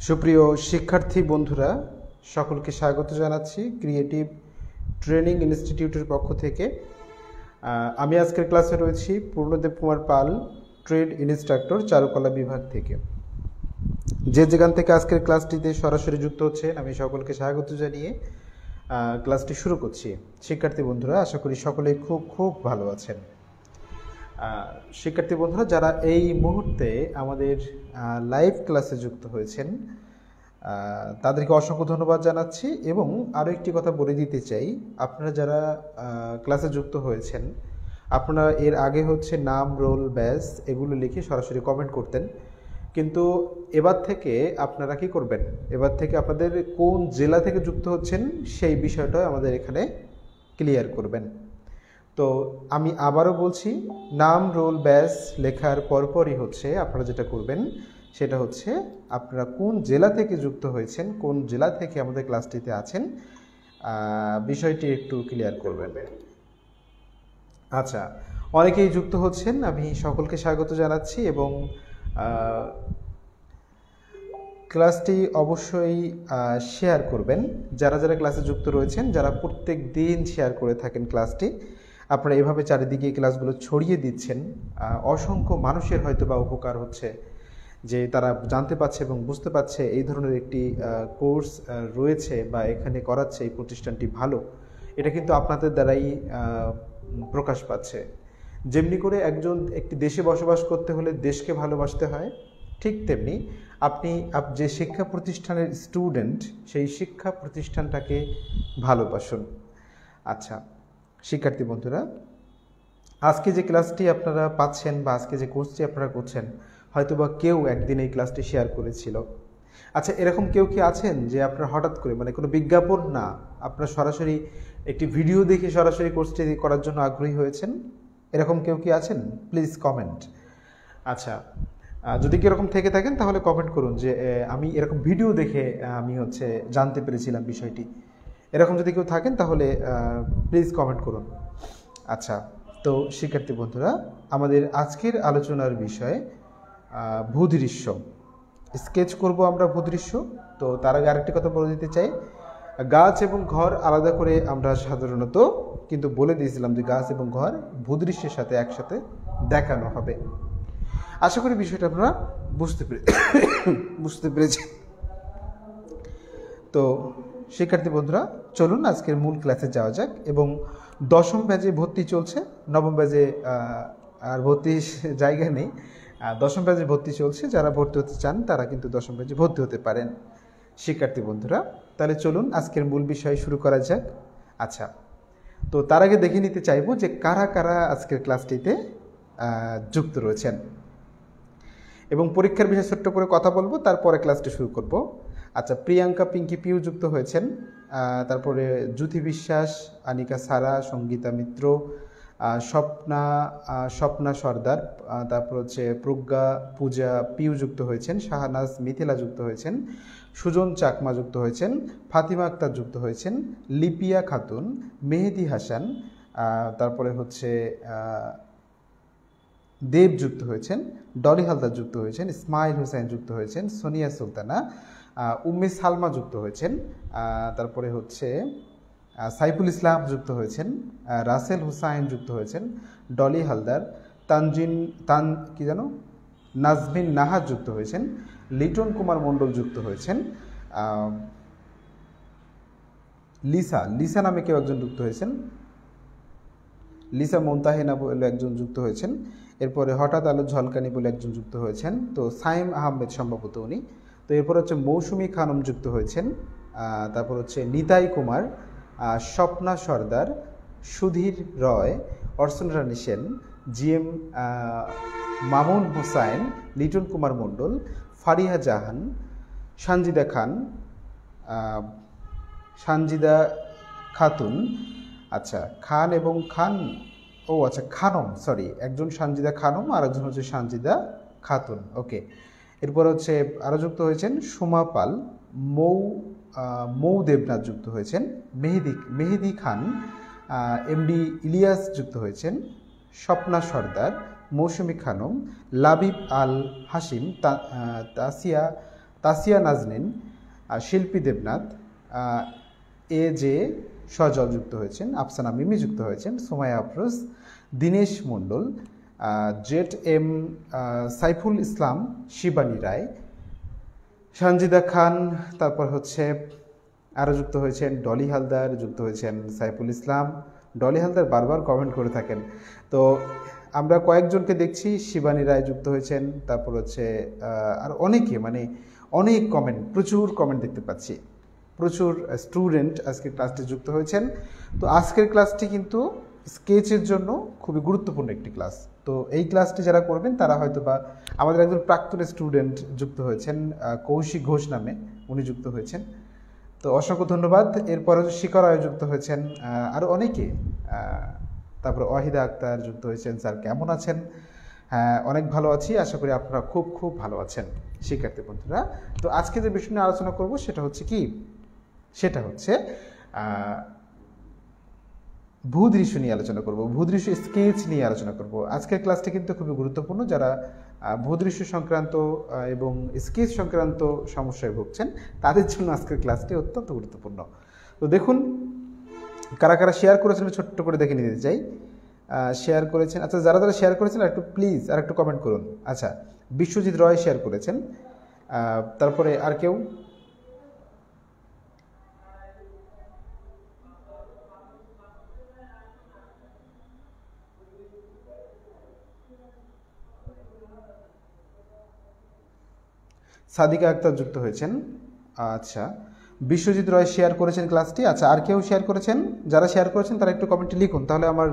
সুপ্রিয় শিক্ষার্থী বন্ধুরা, সকলকে স্বাগত জানাচ্ছি ক্রিয়েটিভ ট্রেনিং ইনস্টিটিউটের পক্ষ থেকে। আমি আজকের ক্লাসে রয়েছি পূর্ণদেব কুমার পাল, ট্রেড ইনস্ট্রাক্টর, চারুকলা বিভাগ থেকে। যে যেখান থেকে আজকের ক্লাসটিতে সরাসরি যুক্ত হচ্ছেন, আমি সকলকে স্বাগত জানিয়ে ক্লাসটি শুরু করছি। শিক্ষার্থী বন্ধুরা, আশা করি সকলেই খুব ভালো আছেন। শিক্ষার্থী বন্ধুরা, যারা এই মুহূর্তে আমাদের লাইভ ক্লাসে যুক্ত হয়েছেন তাদেরকে অসংখ্য ধন্যবাদ জানাচ্ছি। এবং আরও একটি কথা বলে দিতে চাই, আপনারা যারা ক্লাসে যুক্ত হয়েছেন, আপনারা এর আগে নাম, রোল, ব্যাচ এগুলো লিখে সরাসরি কমেন্ট করতেন, কিন্তু এবার থেকে আপনারা কি করবেন, এবার থেকে আপনাদের কোন জেলা থেকে যুক্ত হচ্ছেন সেই বিষয়টা আমাদের এখানে ক্লিয়ার করবেন। তো আমি আবারও বলছি, নাম, রোল, ব্যাচ লেখার পরপরই আপনারা যেটা করবেন সেটা আপনারা কোন জেলা থেকে যুক্ত হয়েছেন, কোন জেলা থেকে আমাদের ক্লাসটিতে আছেন, বিষয়টি একটু ক্লিয়ার করবেন। আচ্ছা, অনেকেই যুক্ত হচ্ছেন, আমি সকলকে স্বাগত জানাচ্ছি। এবং ক্লাসটি অবশ্যই শেয়ার করবেন। যারা যারা ক্লাসে যুক্ত রয়েছেন, যারা প্রত্যেক দিন শেয়ার করে থাকেন ক্লাসটি, আপনারা এভাবে চারিদিকে ক্লাসগুলো ছড়িয়ে দিচ্ছেন, অসংখ্য মানুষের হয়তো বা উপকার হচ্ছে, যে তারা জানতে পারছে এবং বুঝতে পারছে এই ধরনের একটি কোর্স রয়েছে বা এখানে করাচ্ছে এই প্রতিষ্ঠানটি ভালো। এটা কিন্তু আপনাদের দ্বারাই প্রকাশ পাচ্ছে। যেমনি করে একটি দেশে বসবাস করতে হলে দেশকে ভালোবাসতে হয়, ঠিক তেমনি আপনি যে শিক্ষা প্রতিষ্ঠানের স্টুডেন্ট, সেই শিক্ষা প্রতিষ্ঠানটাকে ভালোবাসুন। আচ্ছা শিক্ষার্থী বন্ধুরা, আজকে যে ক্লাসটি আপনারা পাচ্ছেন বা আজকে যে কোর্সটি আপনারা করছেন, হয়তোবা কেউ একদিন এই ক্লাসটি শেয়ার করেছিল। আচ্ছা, এরকম কেউ কি আছেন যে আপনারা হঠাৎ করে, মানে কোনো বিজ্ঞাপন না, আপনারা সরাসরি একটি ভিডিও দেখে সরাসরি কোর্সটি করার জন্য আগ্রহী হয়েছেন? এরকম কেউ কি আছেন? Please comment. আচ্ছা, যদি কি এরকম থেকে থাকেন তাহলে কমেন্ট করুন যে আমি এরকম ভিডিও দেখে আমি জানতে পেরেছিলাম বিষয়টি। এরকম যদি কেউ থাকেন তাহলে প্লিজ কমেন্ট করুন। আচ্ছা, তো শিক্ষার্থী বন্ধুরা, আমাদের আজকের আলোচনার বিষয় ভূদৃশ্য। স্কেচ করব আমরা ভূদৃশ্য। তো তার আগে আরেকটি কথা বলে দিতে চাই, গাছ এবং ঘর আলাদা করে আমরা সাধারণত কিন্তু বলে দিয়েছিলাম যে গাছ এবং ঘর ভূদৃশ্যের সাথে একসাথে দেখানো হবে। আশা করি বিষয়টা আপনারা বুঝতে পেরেছেন। তো শিক্ষার্থী বন্ধুরা, চলুন আজকের মূল ক্লাসে যাওয়া যাক। এবং দশম ব্যাচে ভর্তি চলছে, নবম ব্যাচে আর ভর্তির জায়গা নেই, দশম ব্যাচে ভর্তি চলছে। যারা ভর্তি হতে চান তারা কিন্তু দশম ব্যাচে ভর্তি হতে পারেন। শিক্ষার্থী বন্ধুরা, তাহলে চলুন আজকের মূল বিষয় শুরু করা যাক। আচ্ছা, তো তার আগে দেখে নিতে চাইব যে কারা কারা আজকের ক্লাসটিতে যুক্ত রয়েছেন। এবং পরীক্ষার বিষয়ে ছোট্ট করে কথা বলবো, তারপরে ক্লাসটি শুরু করব। আচ্ছা, প্রিয়াঙ্কা পিঙ্কি পিউ যুক্ত হয়েছেন, তারপরে জ্যোতি বিশ্বাস, আনিকা সারা, সঙ্গীতা মিত্র, স্বপ্না সর্দার, তারপর প্রজ্ঞা পূজা পিউ যুক্ত হয়েছেন, শাহনাজ মিথিলা যুক্ত হয়েছেন, সুজন চাকমা যুক্ত হয়েছেন, ফাতিমা আক্তার যুক্ত হয়েছেন, লিপিয়া খাতুন, মেহেদি হাসান, তারপরে দেব যুক্ত হয়েছেন, ডলি হালদার যুক্ত হয়েছেন, ইসমাইল হোসেন যুক্ত হয়েছেন, সোনিয়া সুলতানা, উম্মে সালমা যুক্ত হয়েছেন, তারপরে সাইফুল ইসলাম যুক্ত হয়েছেন, রাসেল হুসাইন যুক্ত হয়েছেন, ডলি হালদার, নাজমিন নাহার যুক্ত হয়েছেন, লিটন কুমার মণ্ডল যুক্ত হয়েছেন, লিসা নামে কেউ একজন যুক্ত হয়েছেন, লিসা মোন্তাহেনা বলে একজন যুক্ত হয়েছেন। এরপরে হঠাৎ আলো ঝলকানি বলে একজন যুক্ত হয়েছেন, তো সাইম আহমেদ সম্ভবত উনি। তো এরপর মৌসুমী খানম যুক্ত হয়েছেন, তারপর নিতাই কুমার, স্বপ্না সর্দার, সুধীর রয়, অর্চন রানী সেন, জিএম মামুন হোসাইন, লিটন কুমার মণ্ডল, ফারিহা জাহান, সানজিদা খাতুন, আচ্ছা খান এবং খানম, সরি, একজন সানজিদা খানম আর একজন সানজিদা খাতুন। ওকে, এরপর আরও যুক্ত হয়েছেন সুমা পাল, মৌ দেবনাথ যুক্ত হয়েছেন, মেহেদি খান, এমডি ইলিয়াস যুক্ত হয়েছেন, স্বপ্না সর্দার, মৌসুমী খানম, লাবিব আল হাসিম, তাসিয়া তাসিয়া নাজনীন, শিল্পী দেবনাথ, এ জে সজল যুক্ত হয়েছেন, আফসানা মিমি যুক্ত হয়েছেন, সুমাইয়া আফরোজ, দীনেশ মণ্ডল, জেট এম সাইফুল ইসলাম, শিবানী রায়, সঞ্জিদা খান, তারপর হচ্ছে আরও যুক্ত হয়েছেন ডলি হালদার, যুক্ত হয়েছেন সাইফুল ইসলাম। ডলি হালদার বারবার কমেন্ট করে থাকেন, তো আমরা কয়েকজনকে দেখছি। শিবানী রায় যুক্ত হয়েছেন, তারপর হচ্ছে আর অনেকে, মানে অনেক কমেন্ট, প্রচুর কমেন্ট দেখতে পাচ্ছি, প্রচুর স্টুডেন্ট আজকের ক্লাসটি যুক্ত হয়েছেন। তো আজকের ক্লাসটি কিন্তু স্কেচের জন্য খুবই গুরুত্বপূর্ণ একটি ক্লাস। তো এই ক্লাসটি যারা করবেন তারা হয়তো বা আমাদের একজন প্রাক্তন স্টুডেন্ট যুক্ত হয়েছেন, কৌশিক ঘোষ নামে, উনি যুক্ত হয়েছেন। তো অসংখ্য ধন্যবাদ। এরপরে শিখর আয় যুক্ত হয়েছেন, আরও অনেকে, তারপর ওয়াহিদা আক্তার যুক্ত হয়েছেন। স্যার কেমন আছেন? হ্যাঁ, অনেক ভালো আছি, আশা করি আপনারা খুব খুব ভালো আছেন শিক্ষার্থী বন্ধুরা। তো আজকে যে বিষয় নিয়ে আলোচনা করব সেটা হচ্ছে কি, সেটা হচ্ছে ভূদৃশ্য নিয়ে আলোচনা করব, ভূদৃশ্য স্কেচ নিয়ে আলোচনা করব। আজকের ক্লাসটি কিন্তু খুবই গুরুত্বপূর্ণ। যারা ভূদৃশ্য সংক্রান্ত এবং স্কেচ সংক্রান্ত সমস্যায় ভুগছেন তাদের জন্য আজকের ক্লাসটি অত্যন্ত গুরুত্বপূর্ণ। তো দেখুন কারা কারা শেয়ার করেছেন ছোট্ট করে দেখে নিতে চাই। শেয়ার করেছেন, আচ্ছা যারা যারা শেয়ার করেছেন একটু প্লিজ আর একটু কমেন্ট করুন। আচ্ছা, বিশ্বজিৎ রয় শেয়ার করেছেন, তারপরে আর কেউ? সাদিকা আক্তার যুক্ত হয়েছেন। আচ্ছা, বিশ্বজিৎ রয় শেয়ার করেছেন ক্লাসটি। আচ্ছা, আর কেউ শেয়ার করেছেন? যারা শেয়ার করেছেন তারা একটু কমেন্টে লিখুন, তাহলে আমার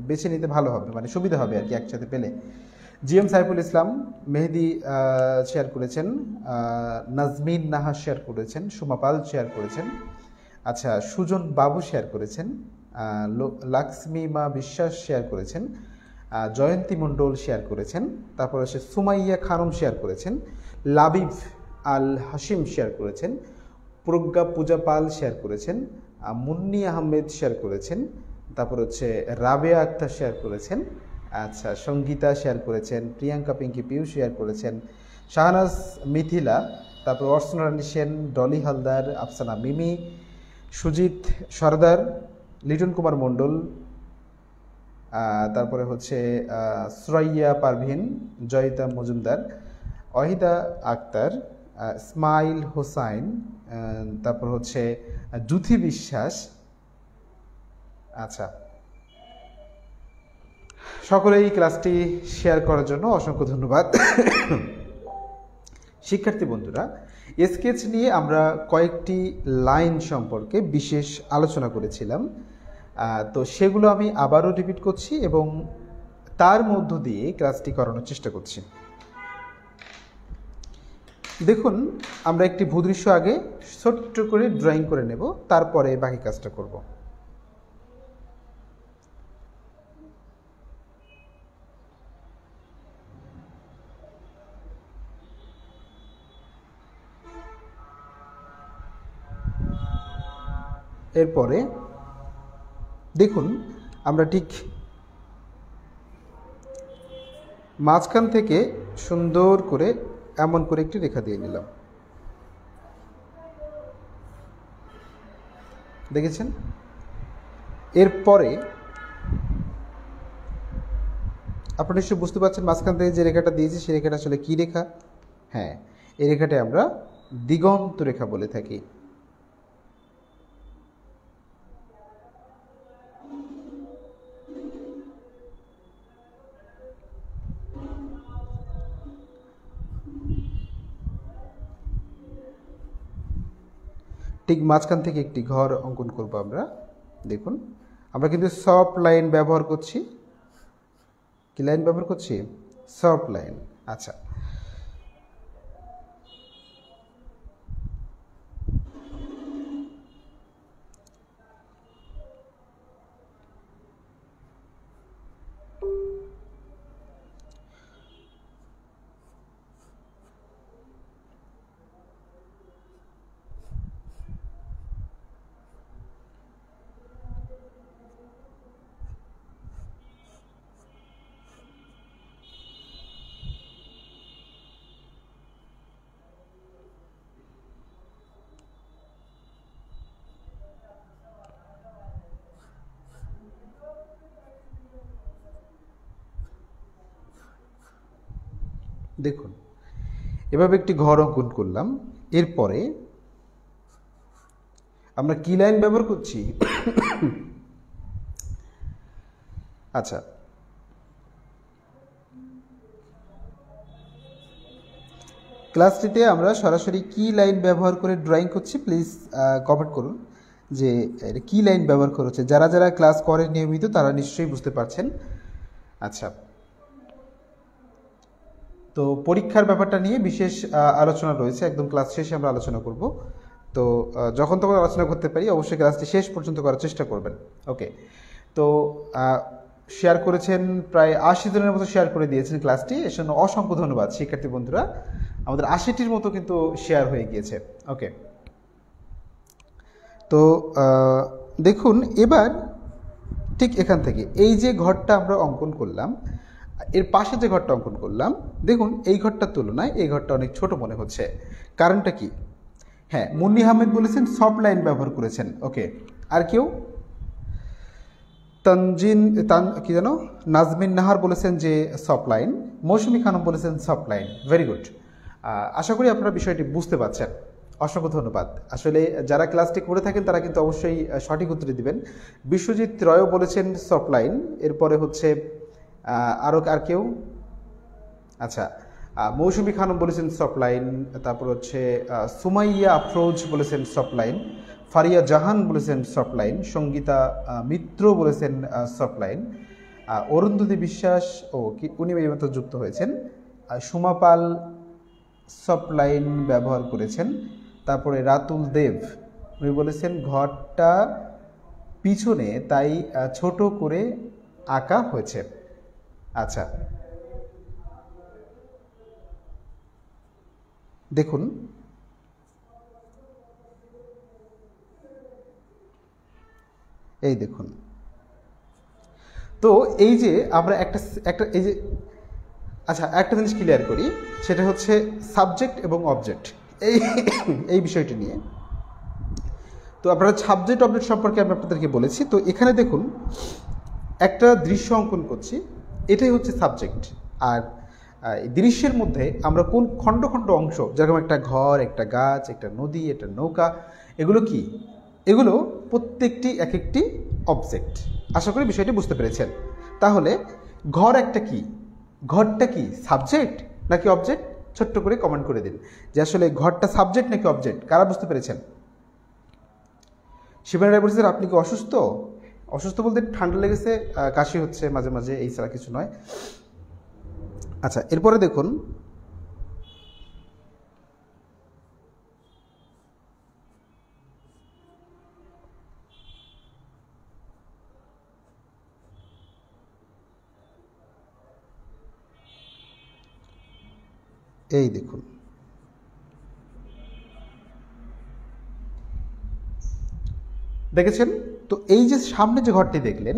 বেছে নিতে ভালো হবে, মানে সুবিধা হবে আর কি একসাথে পেলে। জিএম সাইফুল ইসলাম, মেহেদি শেয়ার করেছেন, নাজমিন নাহা শেয়ার করেছেন, সুমা পাল শেয়ার করেছেন। আচ্ছা, সুজন বাবু শেয়ার করেছেন, লাক্সমি মা বিশ্বাস শেয়ার করেছেন, জয়ন্তী মণ্ডল শেয়ার করেছেন, তারপর হচ্ছে সুমাইয়া খানম শেয়ার করেছেন, লাবিব আল হাসিম শেয়ার করেছেন, প্রজ্ঞা পূজা পাল শেয়ার করেছেন, মুন্নি আহমেদ শেয়ার করেছেন, তারপর হচ্ছে রাবেয়া আক্তার শেয়ার করেছেন। আচ্ছা, সঙ্গীতা শেয়ার করেছেন, প্রিয়াঙ্কা পিঙ্কি পিউ শেয়ার করেছেন, শাহনাজ মিথিলা, তারপর অর্চনা রানী সেন, ডলি হালদার, আফসানা মিমি, সুজিত সর্দার, লিটন কুমার মণ্ডল, তারপরে হচ্ছে সুরাইয়া পারভিন, জয়িতা মজুমদার, ওয়াহিদা আক্তার, ইসমাইল হোসাইন, তারপর হচ্ছে জুথি বিশ্বাস। আচ্ছা, সকলেই ক্লাসটি শেয়ার করার জন্য অসংখ্য ধন্যবাদ। শিক্ষার্থী বন্ধুরা, স্কেচ নিয়ে আমরা কয়েকটি লাইন সম্পর্কে বিশেষ আলোচনা করেছিলাম, তো সেগুলো আমি আবারও রিপিট করছি এবং তার মধ্য দিয়ে ক্লাসটি করানোর চেষ্টা করছি। দেখুন, আমরা একটি ভূদৃশ্য আগে ছোট্ট করে ড্রয়িং করে নেব, তারপরে বাকি কাজটা করব। এরপরে দেখুন, আমরা ঠিক মাঝখান থেকে সুন্দর করে এমন করে একটি রেখা দিয়ে নিলাম, দেখেছেন? এরপরে আপনারা নিশ্চয়ই বুঝতে পারছেন মাঝখান থেকে যে রেখাটা দিয়েছি সেই রেখাটা আসলে কী রেখা? হ্যাঁ, এই রেখাটা আমরা দিগন্ত রেখা বলে থাকি। ঠিক মাঝখান থেকে একটি ঘর অঙ্কন করব আমরা। দেখুন, আমরা কিন্তু সফট লাইন ব্যবহার করছি। কি লাইন ব্যবহার করছি? Soft line. আচ্ছা, দেখুন এভাবে একটি ঘর অঙ্কন করলাম, এরপরে আমরা কি লাইন ব্যবহার করছি? আচ্ছা, ক্লাসটিতে আমরা সরাসরি কি লাইন ব্যবহার করে ড্রয়িং করছি, প্লিজ কমেন্ট করুন যে কি লাইন ব্যবহার করেছে। যারা যারা ক্লাস করেন নিয়মিত তারা নিশ্চয়ই বুঝতে পারছেন। আচ্ছা, তো পরীক্ষার ব্যাপারটা নিয়ে বিশেষ আলোচনা রয়েছে, একদম ক্লাস শেষে আমরা আলোচনা করব। তো যখন তখন আলোচনা করতে পারি, অবশ্যই ক্লাসটি শেষ পর্যন্ত করার চেষ্টা করবেন। ওকে, তো শেয়ার করেছেন প্রায় 80 জনের মতো শেয়ার করে দিয়েছেন ক্লাসটি, এর জন্য অসংখ্য ধন্যবাদ শিক্ষার্থী বন্ধুরা। আমাদের 80টির মতো কিন্তু শেয়ার হয়ে গিয়েছে। ওকে, তো দেখুন এবার ঠিক এখান থেকে এই যে ঘরটা আমরা অঙ্কন করলাম, এর পাশে যে ঘরটা অঙ্কন করলাম, দেখুন এই ঘরটার তুলনায় এই ঘরটা অনেক ছোট মনে হচ্ছে। কারণটা কি? হ্যাঁ, মুন্নি আহমেদ বলেছেন সফট লাইন ব্যবহার করেছেন। ওকে, আর কেউ? কি জানো, নাজমিন নাহার বলেছেন যে সফট লাইন, মৌসুমী খানম বলেছেন সফট লাইন। ভেরি গুড, আশা করি আপনারা বিষয়টি বুঝতে পারছেন। অসংখ্য ধন্যবাদ। আসলে যারা ক্লাসটি করে থাকেন তারা কিন্তু অবশ্যই সঠিক উত্তর দিবেন। বিশ্বজিৎ রয়ও বলেছেন সফট লাইন, এরপরে হচ্ছে আর কেউ? আচ্ছা, মৌসুমী খানম বলেছেন সফট লাইন, তারপর হচ্ছে সুমাইয়া আফরোজ বলেছেন সফট লাইন, ফারিয়া জাহান বলেছেন সফট লাইন, সঙ্গীতা মিত্র বলেছেন সফট লাইন, অরুন্ধতী বিশ্বাস উনি এইমাত্র যুক্ত হয়েছেন, সুমা পাল সফট লাইন ব্যবহার করেছেন। তারপরে রাতুল দেব উনি বলেছেন ঘরটা পিছনে তাই ছোট করে আঁকা হয়েছে। আচ্ছা, দেখুন এই দেখুন, তো এই যে আমরা একটা এই যে, আচ্ছা একটা জিনিস ক্লিয়ার করি, সেটা হচ্ছে সাবজেক্ট এবং অবজেক্ট, এই বিষয়টি নিয়ে। তো আপনারা সাবজেক্ট অবজেক্ট সম্পর্কে আমি আপনাদেরকে বলেছি। তো এখানে দেখুন একটা দৃশ্য অঙ্কন করছি, এটাই হচ্ছে সাবজেক্ট। আর দৃশ্যের মধ্যে আমরা কোন খণ্ড খণ্ড অংশ, যেরকম একটা ঘর, একটা গাছ, একটা নদী, একটা নৌকা, এগুলো কি? এগুলো প্রত্যেকটি এক একটি অবজেক্ট। আশা করি বিষয়টি বুঝতে পেরেছেন। তাহলে ঘর একটা কি? ঘরটা কি সাবজেক্ট নাকি অবজেক্ট? ছোট্ট করে কমেন্ট করে দিন যে আসলে ঘরটা সাবজেক্ট নাকি অবজেক্ট। কারা বুঝতে পেরেছেন? শিবানী রায় বলছেন আপনি কি অসুস্থ? অসুস্থ বলতে ঠান্ডা লেগেছে, কাশি হচ্ছে মাঝে মাঝে, এই ছাড়া কিছু নয়। আচ্ছা, এরপরে দেখুন এই দেখুন, দেখেছেন তো? এই যে সামনে যে ঘরটি দেখলেন,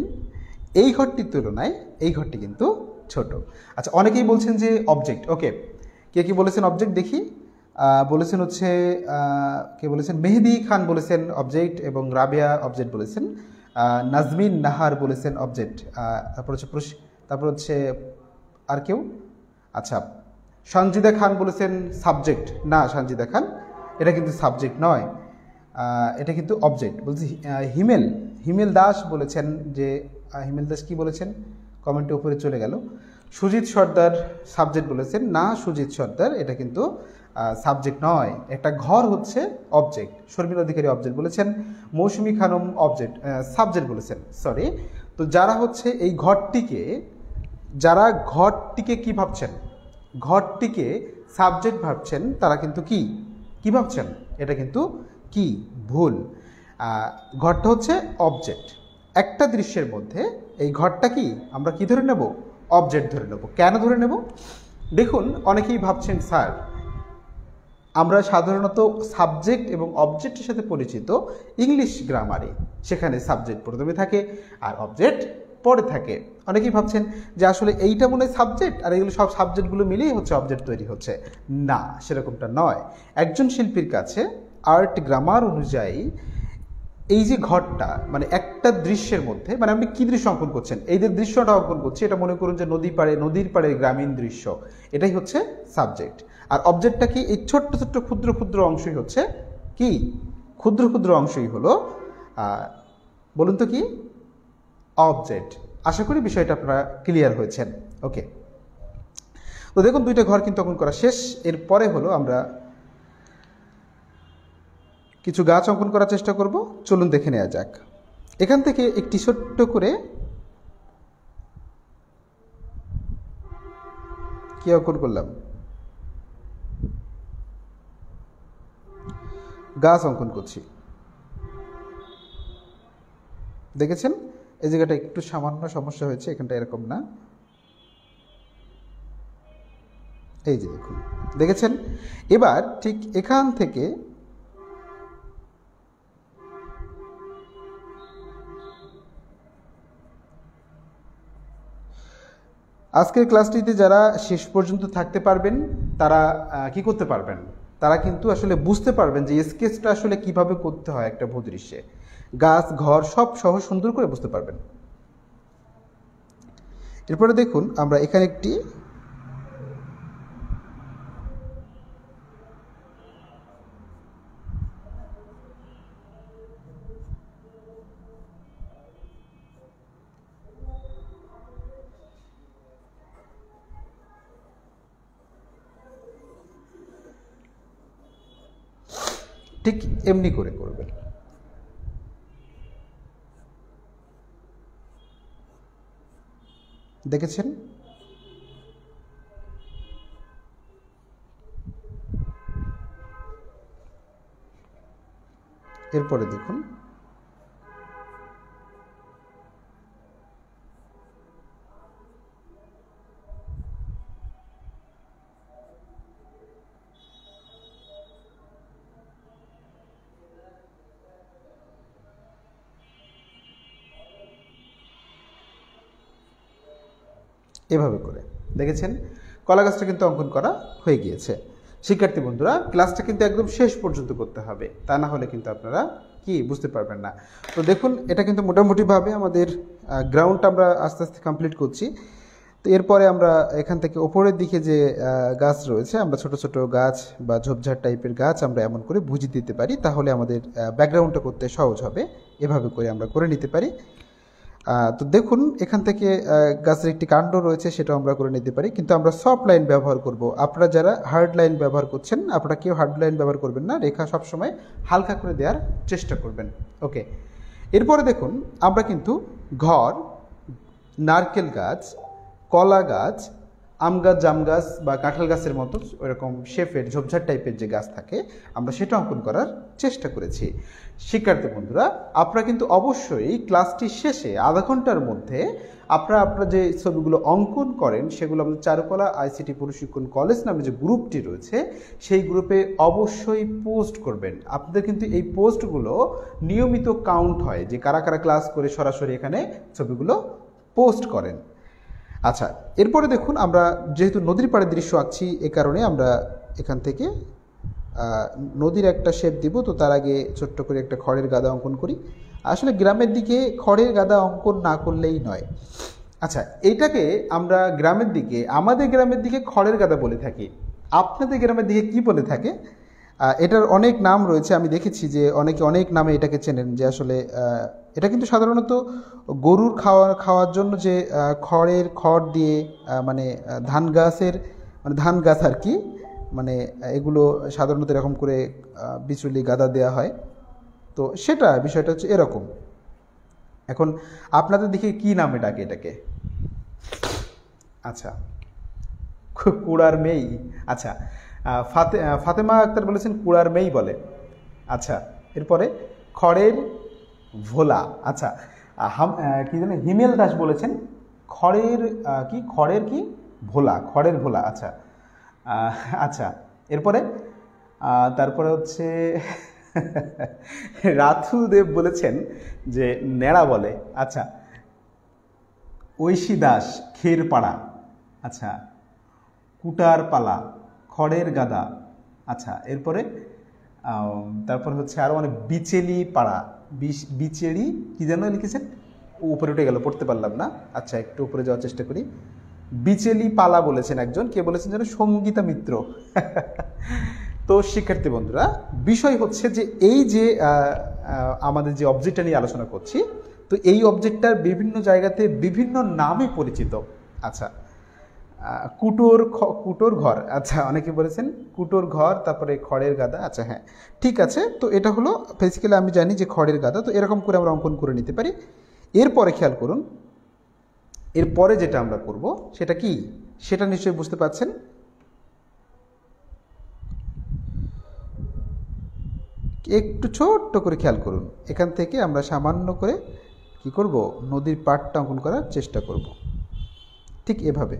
এই ঘরটির তুলনায় এই ঘরটি কিন্তু ছোট। আচ্ছা, অনেকেই বলছেন যে অবজেক্ট। ওকে, কে কি বলেছেন অবজেক্ট দেখি? বলেছেন হচ্ছে কে বলেছেন? মেহেদি খান বলেছেন অবজেক্ট এবং রাবিয়া অবজেক্ট বলেছেন। নাজমিন নাহার বলেছেন অবজেক্ট। তারপর হচ্ছে আর কেউ? আচ্ছা, সঞ্জিদা খান বলেছেন সাবজেক্ট। না সঞ্জিদা খান, এটা কিন্তু সাবজেক্ট নয়, এটা কিন্তু অবজেক্ট বলছি। হিমেল দাস বলেছেন যে, হিমেল দাস কি বলেছেন? কমেন্টে উপরে চলে গেল। সুজিত সর্দার সাবজেক্ট বলেছেন। না সুজিত সর্দার, এটা কিন্তু সাবজেক্ট নয়, একটা ঘর হচ্ছে অবজেক্ট। শর্মিলা অধিকারী অবজেক্ট বলেছেন। মৌসুমী খানম অবজেক্ট সাবজেক্ট বলেছেন, সরি। তো যারা হচ্ছে এই ঘরটিকে কি ভাবছেন? ঘরটিকে সাবজেক্ট ভাবছেন, তারা কিন্তু কি ভাবছেন? এটা কিন্তু কি ভুল। ঘরটা হচ্ছে অবজেক্ট। একটা দৃশ্যের মধ্যে এই ঘরটা কি আমরা কি ধরে নেব? অবজেক্ট ধরে নেব। কেন ধরে নেব? দেখুন অনেকেই ভাবছেন স্যার আমরা সাধারণত সাবজেক্ট এবং অবজেক্টের সাথে পরিচিত ইংলিশ গ্রামারে, সেখানে সাবজেক্ট প্রথমে থাকে আর অবজেক্ট পরে থাকে। অনেকেই ভাবছেন যে আসলে এইটা মনে হয় সাবজেক্ট আর এগুলো সব সাবজেক্টগুলো মিলেই হচ্ছে অবজেক্ট তৈরি হচ্ছে। না, সেরকমটা নয়। একজন শিল্পীর কাছে আর্ট গ্রামার অনুযায়ী এই যে ঘরটা মানে একটা দৃশ্যের মধ্যে, মানে আপনি কি দৃশ্য অঙ্কন করছেন, এই যে দৃশ্যটা অঙ্কন করছি এটা মনে করুন যে নদীর পাড়ে গ্রামীণ দৃশ্য, এটাই হচ্ছে সাবজেক্ট। আর অবজেক্টটা কি, এই ছোট্ট ছোট্ট ক্ষুদ্র ক্ষুদ্র অংশই হচ্ছে কি, ক্ষুদ্র ক্ষুদ্র অংশই হলো বলুন তো কি, অবজেক্ট। আশা করি বিষয়টা আপনারা ক্লিয়ার হয়েছেন। ওকে, তো দেখুন দুইটা ঘর কিন্তু অঙ্কন করা শেষ। এরপরে হলো আমরা কিছু গাছ অঙ্কন করার চেষ্টা করব। চলুন দেখে নেওয়া যাক। এখান থেকে একটি ছোট্ট করে কি অঙ্কন করলাম, গাছ অঙ্কন করছি। দেখেছেন এই জায়গাটা একটু সামান্য সমস্যা হয়েছে, এখানটা এরকম না, এই যে দেখুন, দেখেছেন। এবার ঠিক এখান থেকে আজকের ক্লাসটিতে যারা শেষ পর্যন্ত থাকতে পারবেন তারা কি করতে পারবেন, তারা কিন্তু আসলে বুঝতে পারবেন যে স্কেচটা আসলে কিভাবে করতে হয় একটা ভূদৃশ্যে, গাছ ঘর সব সহ সুন্দর করে বুঝতে পারবেন। এরপরে দেখুন আমরা এখানে একটি ঠিক এমনি করে করবেন। দেখেছেন, এরপরে দেখুন এভাবে করে, দেখেছেন কলা গাছটা কিন্তু অঙ্কন করা হয়ে গিয়েছে। শিক্ষার্থী বন্ধুরা, ক্লাসটা কিন্তু একদম শেষ পর্যন্ত করতে হবে, তা না হলে কিন্তু আপনারা কি বুঝতে পারবেন না। তো দেখুন এটা কিন্তু মোটামুটিভাবে আমাদের গ্রাউন্ডটা আমরা আস্তে আস্তে কমপ্লিট করছি। তো এরপরে আমরা এখান থেকে ওপরের দিকে যে গাছ রয়েছে, আমরা ছোট ছোট গাছ বা ঝোপঝাড় টাইপের গাছ আমরা এমন করে বুঝিয়ে দিতে পারি, তাহলে আমাদের ব্যাকগ্রাউন্ডটা করতে সহজ হবে। এভাবে করে আমরা করে নিতে পারি। তো দেখুন এখান থেকে গাছের একটি কাণ্ড রয়েছে, সেটাও আমরা করে নিতে পারি, কিন্তু আমরা সফট লাইন ব্যবহার করব। আপনারা যারা হার্ড লাইন ব্যবহার করছেন, আপনারা কেউ হার্ড লাইন ব্যবহার করবেন না, রেখা সবসময় হালকা করে দেওয়ার চেষ্টা করবেন। ওকে, এরপরে দেখুন আমরা কিন্তু ঘর, নারকেল গাছ, কলা গাছ, আম গাছ, জাম গাছ বা কাঁঠাল গাছের মতো ওইরকম শেপের ঝোপঝাড় টাইপের যে গাছ থাকে, আমরা সেটা অঙ্কন করার চেষ্টা করেছি। শিক্ষার্থী বন্ধুরা, আপনারা কিন্তু অবশ্যই ক্লাসটি শেষে আধা ঘন্টার মধ্যে আপনারা যে ছবিগুলো অঙ্কন করেন সেগুলো আমাদের চারুকলা আইসিটি প্রশিক্ষণ কলেজ নামে যে গ্রুপটি রয়েছে সেই গ্রুপে অবশ্যই পোস্ট করবেন। আপনাদের কিন্তু এই পোস্টগুলো নিয়মিত কাউন্ট হয়, যে কারা কারা ক্লাস করে সরাসরি এখানে ছবিগুলো পোস্ট করেন। আচ্ছা, এরপরে দেখুন আমরা যেহেতু নদীর পাড়ের দৃশ্য আঁকছি, এ কারণে আমরা এখান থেকে নদীর একটা শেপ দিব। তো তার আগে ছোট্ট করে একটা খড়ের গাদা অঙ্কন করি। আসলে গ্রামের দিকে খড়ের গাদা অঙ্কন না করলেই নয়। আচ্ছা, এইটাকে আমরা গ্রামের দিকে, আমাদের গ্রামের দিকে খড়ের গাদা বলে থাকি, আপনাদের গ্রামের দিকে কি বলে থাকে? এটার অনেক নাম রয়েছে, আমি দেখেছি যে অনেকে অনেক নামে এটাকে চেনেন। যে আসলে এটা কিন্তু সাধারণত গরুর খাওয়ার জন্য যে খড় দিয়ে মানে ধান গাছের, মানে ধান গাছ আর কি, মানে এগুলো সাধারণত এরকম করে বিচুলি গাদা দেওয়া হয়। তো সেটা বিষয়টা হচ্ছে এরকম। এখন আপনাদের দিকে কি নামে ডাকে এটাকে? আচ্ছা, কুড়ার মেই। আচ্ছা, ফাতেমা আক্তার বলেছেন কুড়ার মেই বলে। আচ্ছা, এরপরে খড়ের ভোলা। আচ্ছা, কি জানেন, হিমেল দাস বলেছেন খড়ের কি ভোলা, খড়ের ভোলা। আচ্ছা, আচ্ছা, এরপরে তারপরে হচ্ছে রাতুল দেব বলেছেন যে নেড়া বলে। আচ্ছা, ঐশী দাস খেরপাড়া। আচ্ছা, কুটার পালা, খড়ের গাদা। আচ্ছা, এরপরে তারপর হচ্ছে আরও অনেক বিচেলি পাড়া। বিচেরি কি যেন লিখেছেন, উপরে উঠে গেল, পড়তে পারলাম না। আচ্ছা, একটু উপরে যাওয়ার চেষ্টা করি। বিচেলি পালা বলেছেন একজন, কে বলেছেন যেন, সঙ্গীতা মিত্র। তো শিক্ষার্থী বন্ধুরা, বিষয় হচ্ছে যে এই যে আমাদের যে অবজেক্টটা নিয়ে আলোচনা করছি, তো এই অবজেক্টটার বিভিন্ন জায়গাতে বিভিন্ন নামে পরিচিত। আচ্ছা, কুটোর ঘর, আচ্ছা অনেকে বলেছেন কুটোর ঘর, তারপরে খড়ের গাদা। আচ্ছা হ্যাঁ, ঠিক আছে। তো এটা হলো বেসিক্যালি আমি জানি যে খড়ের গাদা, তো এরকম করে আমরা অঙ্কন করে নিতে পারি। এরপরে খেয়াল করুন, এরপরে যেটা আমরা করব সেটা কি, সেটা নিশ্চয়ই বুঝতে পারছেন। একটু ছোট্ট করে খেয়াল করুন, এখান থেকে আমরা সামান্য করে কি করব, নদীর পাড়টা অঙ্কন করার চেষ্টা করব, ঠিক এভাবে।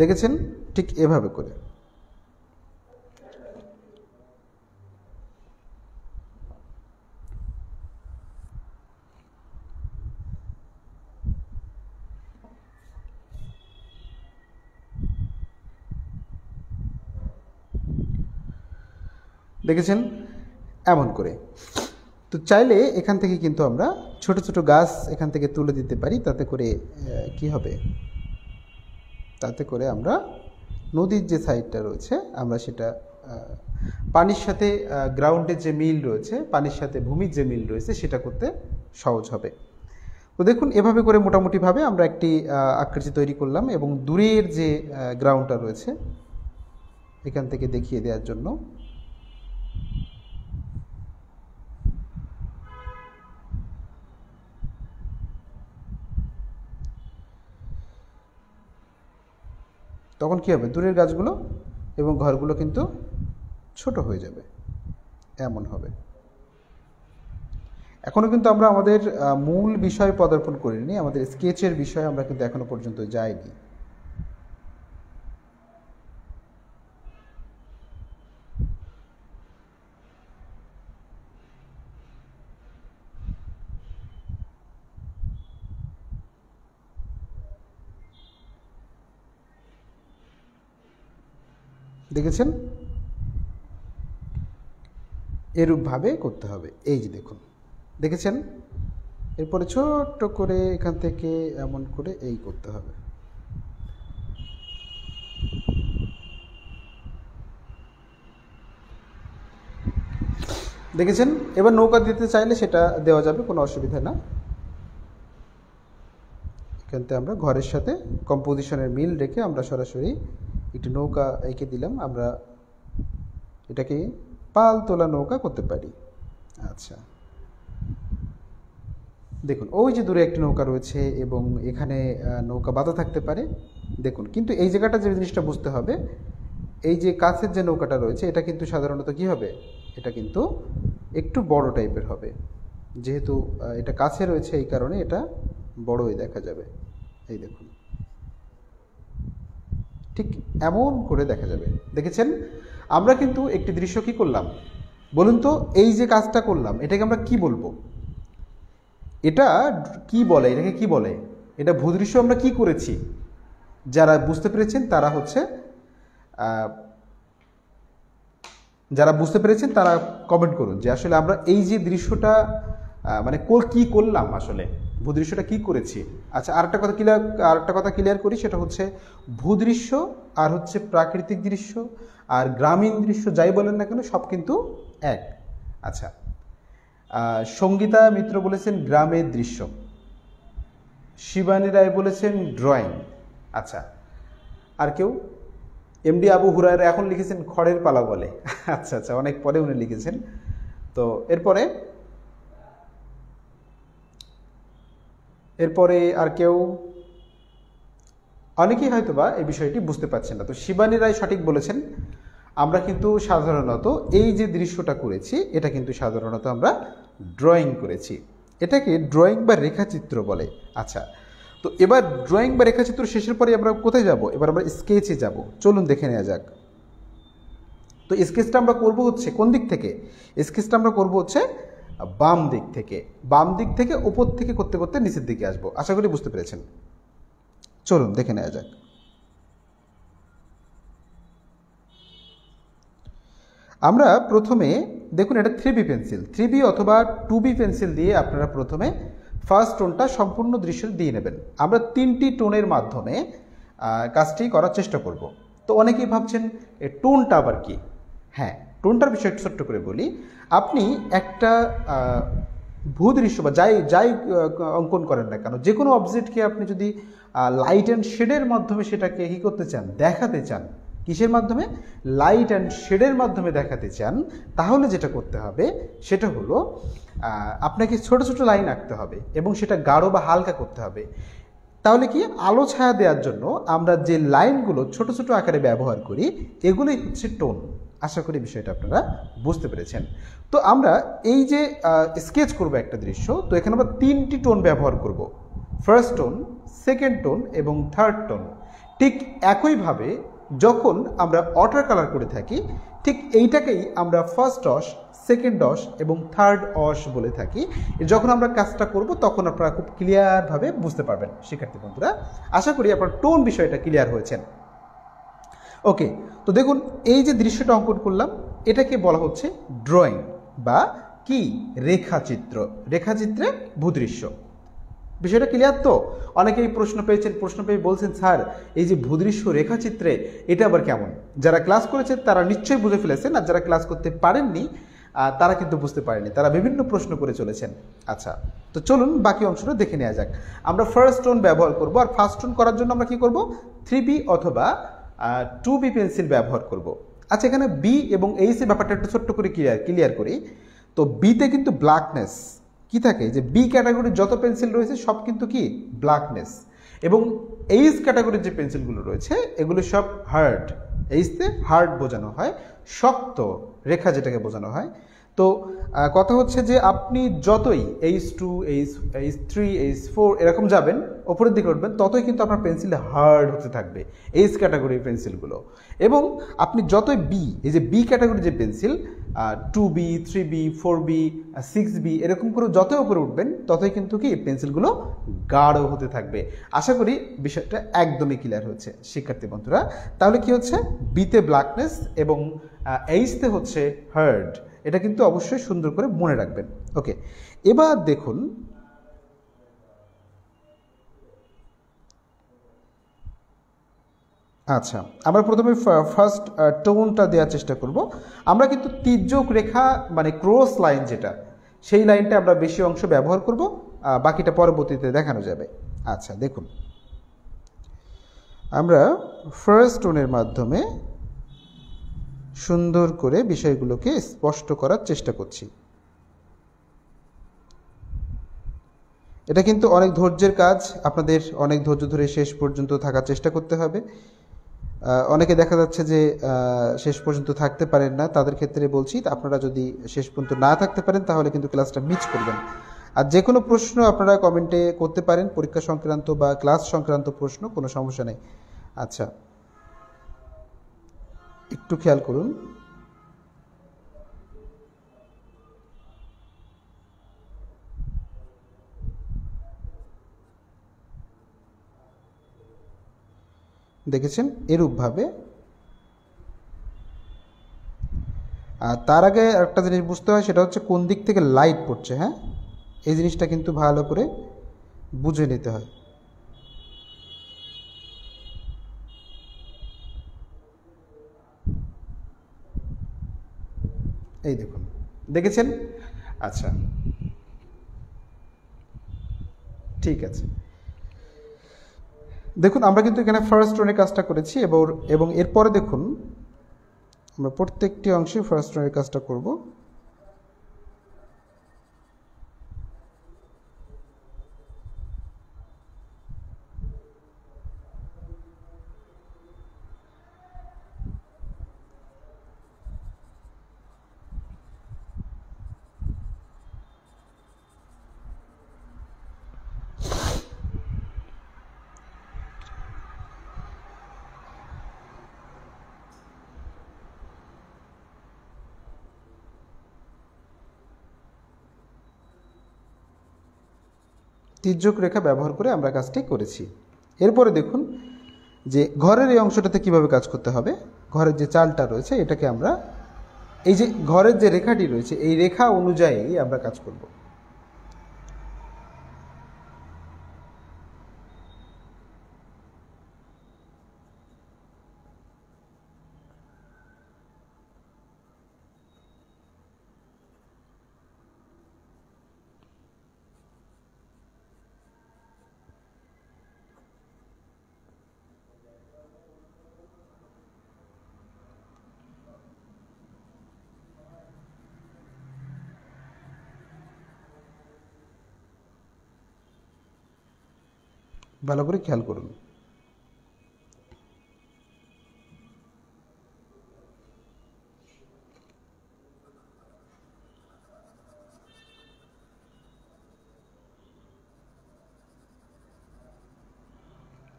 দেখেছেন, ঠিক এভাবে করে। দেখেছেন, এমন করে। তো চাইলে এখান থেকে কিন্তু আমরা ছোট ছোট গাছ এখান থেকে তুলে দিতে পারি, তাতে করে কি হবে, তাতে করে আমরা নদীর যে সাইডটা রয়েছে আমরা সেটা পানির সাথে গ্রাউন্ডের যে মিল রয়েছে, পানির সাথে ভূমির যে মিল রয়েছে সেটা করতে সহজ হবে। তো দেখুন, এভাবে করে মোটামুটিভাবে আমরা একটি আকৃতি তৈরি করলাম, এবং দূরের যে গ্রাউন্ডটা রয়েছে এখান থেকে দেখিয়ে দেওয়ার জন্য তখন কী হবে, দূরের গাছগুলো এবং ঘরগুলো কিন্তু ছোট হয়ে যাবে, এমন হবে। এখনও কিন্তু আমরা আমাদের মূল বিষয় পদার্পণ করিনি, আমাদের স্কেচের বিষয়ে আমরা কিন্তু এখনো পর্যন্ত যাইনি। দেখেছেন, এরূপভাবে করতে হবে। এই যে দেখুন, দেখেছেন, এরপরে ছোট্ট করে এখান থেকে এমন করে এই করতে হবে। দেখেছেন, এবার নৌকা দিতে চাইলে সেটা দেওয়া যাবে, কোনো অসুবিধা না। এখান থেকে আমরা ঘরের সাথে কম্পোজিশনের মিল রেখে আমরা সরাসরি একটি নৌকা এঁকে দিলাম, আমরা এটাকে পাল তোলা নৌকা করতে পারি। আচ্ছা, দেখুন ওই যে দূরে একটি নৌকা রয়েছে এবং এখানে নৌকা বাঁধা থাকতে পারে। দেখুন, কিন্তু এই জায়গাটা যে জিনিসটা বুঝতে হবে, এই যে কাছের যে নৌকাটা রয়েছে এটা কিন্তু সাধারণত কী হবে, এটা কিন্তু একটু বড় টাইপের হবে, যেহেতু এটা কাছে রয়েছে এই কারণে এটা বড়ই দেখা যাবে। এই দেখুন, ঠিক এমন করে দেখা যাবে। দেখেছেন, আমরা কিন্তু একটি দৃশ্য কি করলাম বলুন তো, এই যে কাজটা করলাম এটাকে আমরা কি বলবো, এটা কি বলে, এটাকে কি বলে, এটা ভূদৃশ্য আমরা কি করেছি? যারা বুঝতে পেরেছেন তারা হচ্ছে যারা বুঝতে পেরেছেন তারা কমেন্ট করুন যে আসলে আমরা এই যে দৃশ্যটা মানে কি করলাম, আসলে ভূদৃশ্যটা কি করেছি। আচ্ছা, আরেকটা কথা ক্লিয়ার করি, সেটা হচ্ছে ভূদৃশ্য আর হচ্ছে প্রাকৃতিক দৃশ্য আর গ্রামীণ দৃশ্য যাই বলেন না কেন সব কিন্তু এক। আচ্ছা, সঙ্গীতা মিত্র বলেছেন গ্রামের দৃশ্য, শিবানী রায় বলেছেন ড্রয়িং। আচ্ছা, আর কেউ? এমডি আবু হুরায়রা এখন লিখেছেন খড়ের পালা বলে। আচ্ছা আচ্ছা, অনেক পরে উনি লিখেছেন। তো এরপরে আর কেউ? অনেকেই হয়তো বা এই বিষয়টি বুঝতে পারছেন না। তো শিবানী রায় সঠিক বলেছেন, আমরা কিন্তু সাধারণত এই যে দৃশ্যটা করেছি এটা কিন্তু সাধারণত আমরা ড্রয়িং করেছি, এটাকে ড্রয়িং বা রেখাচিত্র বলে। আচ্ছা, তো এবার ড্রয়িং বা রেখাচিত্র শেষের পরে আমরা কোথায় যাব? এবার আমরা স্কেচে যাব। চলুন দেখে নেওয়া যাক। তো স্কেচটা আমরা করব হচ্ছে কোন দিক থেকে? স্কেচটা আমরা করব হচ্ছে বাম দিক থেকে। বাম দিক থেকে উপর থেকে করতে করতে নিচের দিকে আসবো। আশা করি বুঝতে পেরেছেন। চলুন দেখে নেওয়া যাক। আমরা প্রথমে দেখুন, এটা 3B পেন্সিল, 3B অথবা 2B পেন্সিল দিয়ে আপনারা প্রথমে ফার্স্ট টোনটা সম্পূর্ণ দৃশ্য দিয়ে নেবেন। আমরা 3টি টোনের মাধ্যমে কাজটি করার চেষ্টা করব। তো অনেকেই ভাবছেন এই টোনটা আবার কি? হ্যাঁ, টোনটার বিষয়ে ছোট্ট করে বলি। আপনি একটা ভূদৃশ্য বা যাই অঙ্কন করেন না কেন, যে কোনো অবজেক্টকে আপনি যদি লাইট অ্যান্ড শেডের মাধ্যমে সেটাকে কী করতে চান, দেখাতে চান, কিসের মাধ্যমে? লাইট অ্যান্ড শেডের মাধ্যমে দেখাতে চান, তাহলে যেটা করতে হবে সেটা হলো আপনাকে ছোট ছোট লাইন আঁকতে হবে এবং সেটা গাঢ় বা হালকা করতে হবে। তাহলে কি আলো ছায়া দেওয়ার জন্য আমরা যে লাইনগুলো ছোট ছোট আকারে ব্যবহার করি, এগুলোই হচ্ছে টোন। আশা করি বিষয়টা আপনারা বুঝতে পেরেছেন। তো আমরা এই যে স্কেচ করব একটা দৃশ্য, তো এখানে আমরা 3টি টোন ব্যবহার করব, ফার্স্ট টোন, সেকেন্ড টোন এবং থার্ড টোন। ঠিক একইভাবে যখন আমরা ওয়াটার কালার করে থাকি, ঠিক এইটাকেই আমরা ফার্স্ট ওয়াশ, সেকেন্ড ওয়াশ এবং থার্ড ওয়াশ বলে থাকি। যখন আমরা কাজটা করব তখন আপনারা খুব ক্লিয়ারভাবে বুঝতে পারবেন শিক্ষার্থী বন্ধুরা। আশা করি আপনার টোন বিষয়টা ক্লিয়ার হয়েছেন। ওকে, তো দেখুন এই যে দৃশ্যটা অঙ্কন করলাম, এটাকে বলা হচ্ছে ড্রয়িং বা কি রেখাচিত্র। রেখাচিত্রে ভূদৃশ্য। বিষয়টা ক্লিয়ার তো? অনেকেই প্রশ্ন পেয়ে বলছেন স্যার এই যে ভূদৃশ্য রেখাচিত্রে এটা আবার কেমন? যারা ক্লাস করেছেন তারা নিশ্চয়ই বুঝে ফেলেছেন, আর যারা ক্লাস করতে পারেননি তারা কিন্তু বুঝতে পারেনি, তারা বিভিন্ন প্রশ্ন করে চলেছেন। আচ্ছা, তো চলুন বাকি অংশটা দেখে নেওয়া যাক। আমরা ফার্স্ট টোন ব্যবহার করব, আর ফার্স্ট টোন করার জন্য আমরা কি করব? 3B অথবা 2B পেন্সিল ব্যবহার করব। আচ্ছা, এখানে B এবং H এর ব্যাপারটা একটু ছোট্ট করে ক্লিয়ার করি। তো বিতে কিন্তু ব্ল্যাকনেস কি থাকে, যে বি ক্যাটাগরির যত পেন্সিল রয়েছে সব কিন্তু কি ব্ল্যাকনেস, এবং এইচ ক্যাটাগরির যে পেন্সিলগুলো রয়েছে এগুলো সব হার্ড। এইচতে হার্ড বোঝানো হয়, শক্ত রেখা যেটাকে বোঝানো হয়। তো কথা হচ্ছে যে আপনি যতই H2, H3, H4 এরকম যাবেন, ওপরের দিকে উঠবেন, ততই কিন্তু আপনার পেন্সিল হার্ড হতে থাকবে, এইচ ক্যাটাগরির পেন্সিলগুলো। এবং আপনি যতই এই যে বি ক্যাটাগরির যে pencil 2B, 3B, 4B, 6B এরকম করে যতই উপরে উঠবেন ততই কিন্তু কি পেন্সিলগুলো গাঢ় হতে থাকবে। আশা করি বিষয়টা একদমই ক্লিয়ার হচ্ছে শিক্ষার্থী বন্ধুরা। তাহলে কি হচ্ছে? বিতে ব্ল্যাকনেস এবং এইচতে হচ্ছে হার্ড। এটা কিন্তু অবশ্যই সুন্দর করে মনে রাখবেন। ওকে, এবার দেখুন আচ্ছা, আমরা প্রথমে ফার্স্ট টোনটা দেওয়ার চেষ্টা করব। আমরা কিন্তু তির্যক রেখা মানে ক্রস লাইন যেটা, সেই লাইনটা আমরা বেশি অংশ ব্যবহার করব, বাকিটা পরবর্তীতে দেখানো যাবে। আচ্ছা দেখুন, আমরা ফার্স্ট টোনের মাধ্যমে সুন্দর করে বিষয়গুলোকে স্পষ্ট করার চেষ্টা করছি। এটা কিন্তু অনেক ধৈর্যের কাজ, আপনাদের অনেক ধৈর্য ধরে শেষ পর্যন্ত থাকার চেষ্টা করতে হবে। অনেকে দেখা যাচ্ছে যে শেষ পর্যন্ত থাকতে পারেন না, তাদের ক্ষেত্রে বলছি আপনারা যদি শেষ পর্যন্ত না থাকতে পারেন তাহলে কিন্তু ক্লাসটা মিস করবেন। আর যে কোনো প্রশ্ন আপনারা কমেন্টে করতে পারেন, পরীক্ষা সংক্রান্ত বা ক্লাস সংক্রান্ত প্রশ্ন, কোনো সমস্যা নেই। আচ্ছা, একটু খেয়াল করুন। দেখেছেন এরূপভাবে। আর তার আগে একটা জিনিস বুঝতে হয়, সেটা হচ্ছে কোন দিক থেকে লাইট পড়ছে। হ্যাঁ, এই জিনিসটা কিন্তু ভালো করে বুঝে নিতে হয়। এই দেখুন, দেখেছেন? আচ্ছা ঠিক আছে, দেখুন আমরা কিন্তু এখানে ফার্স্ট টোনের কাজটা করেছি এবং এরপরে দেখুন আমরা প্রত্যেকটি অংশে ফার্স্ট টোনের কাজটা করব। তির্যক রেখা ব্যবহার করে আমরা কাজটি করেছি। এরপরে দেখুন যে ঘরের এই অংশটাতে কিভাবে কাজ করতে হবে। ঘরের যে চালটা রয়েছে এটাকে আমরা এই যে ঘরের যে রেখাটি রয়েছে এই রেখা অনুযায়ী আমরা কাজ করব। ভালো করে খেয়াল করুন।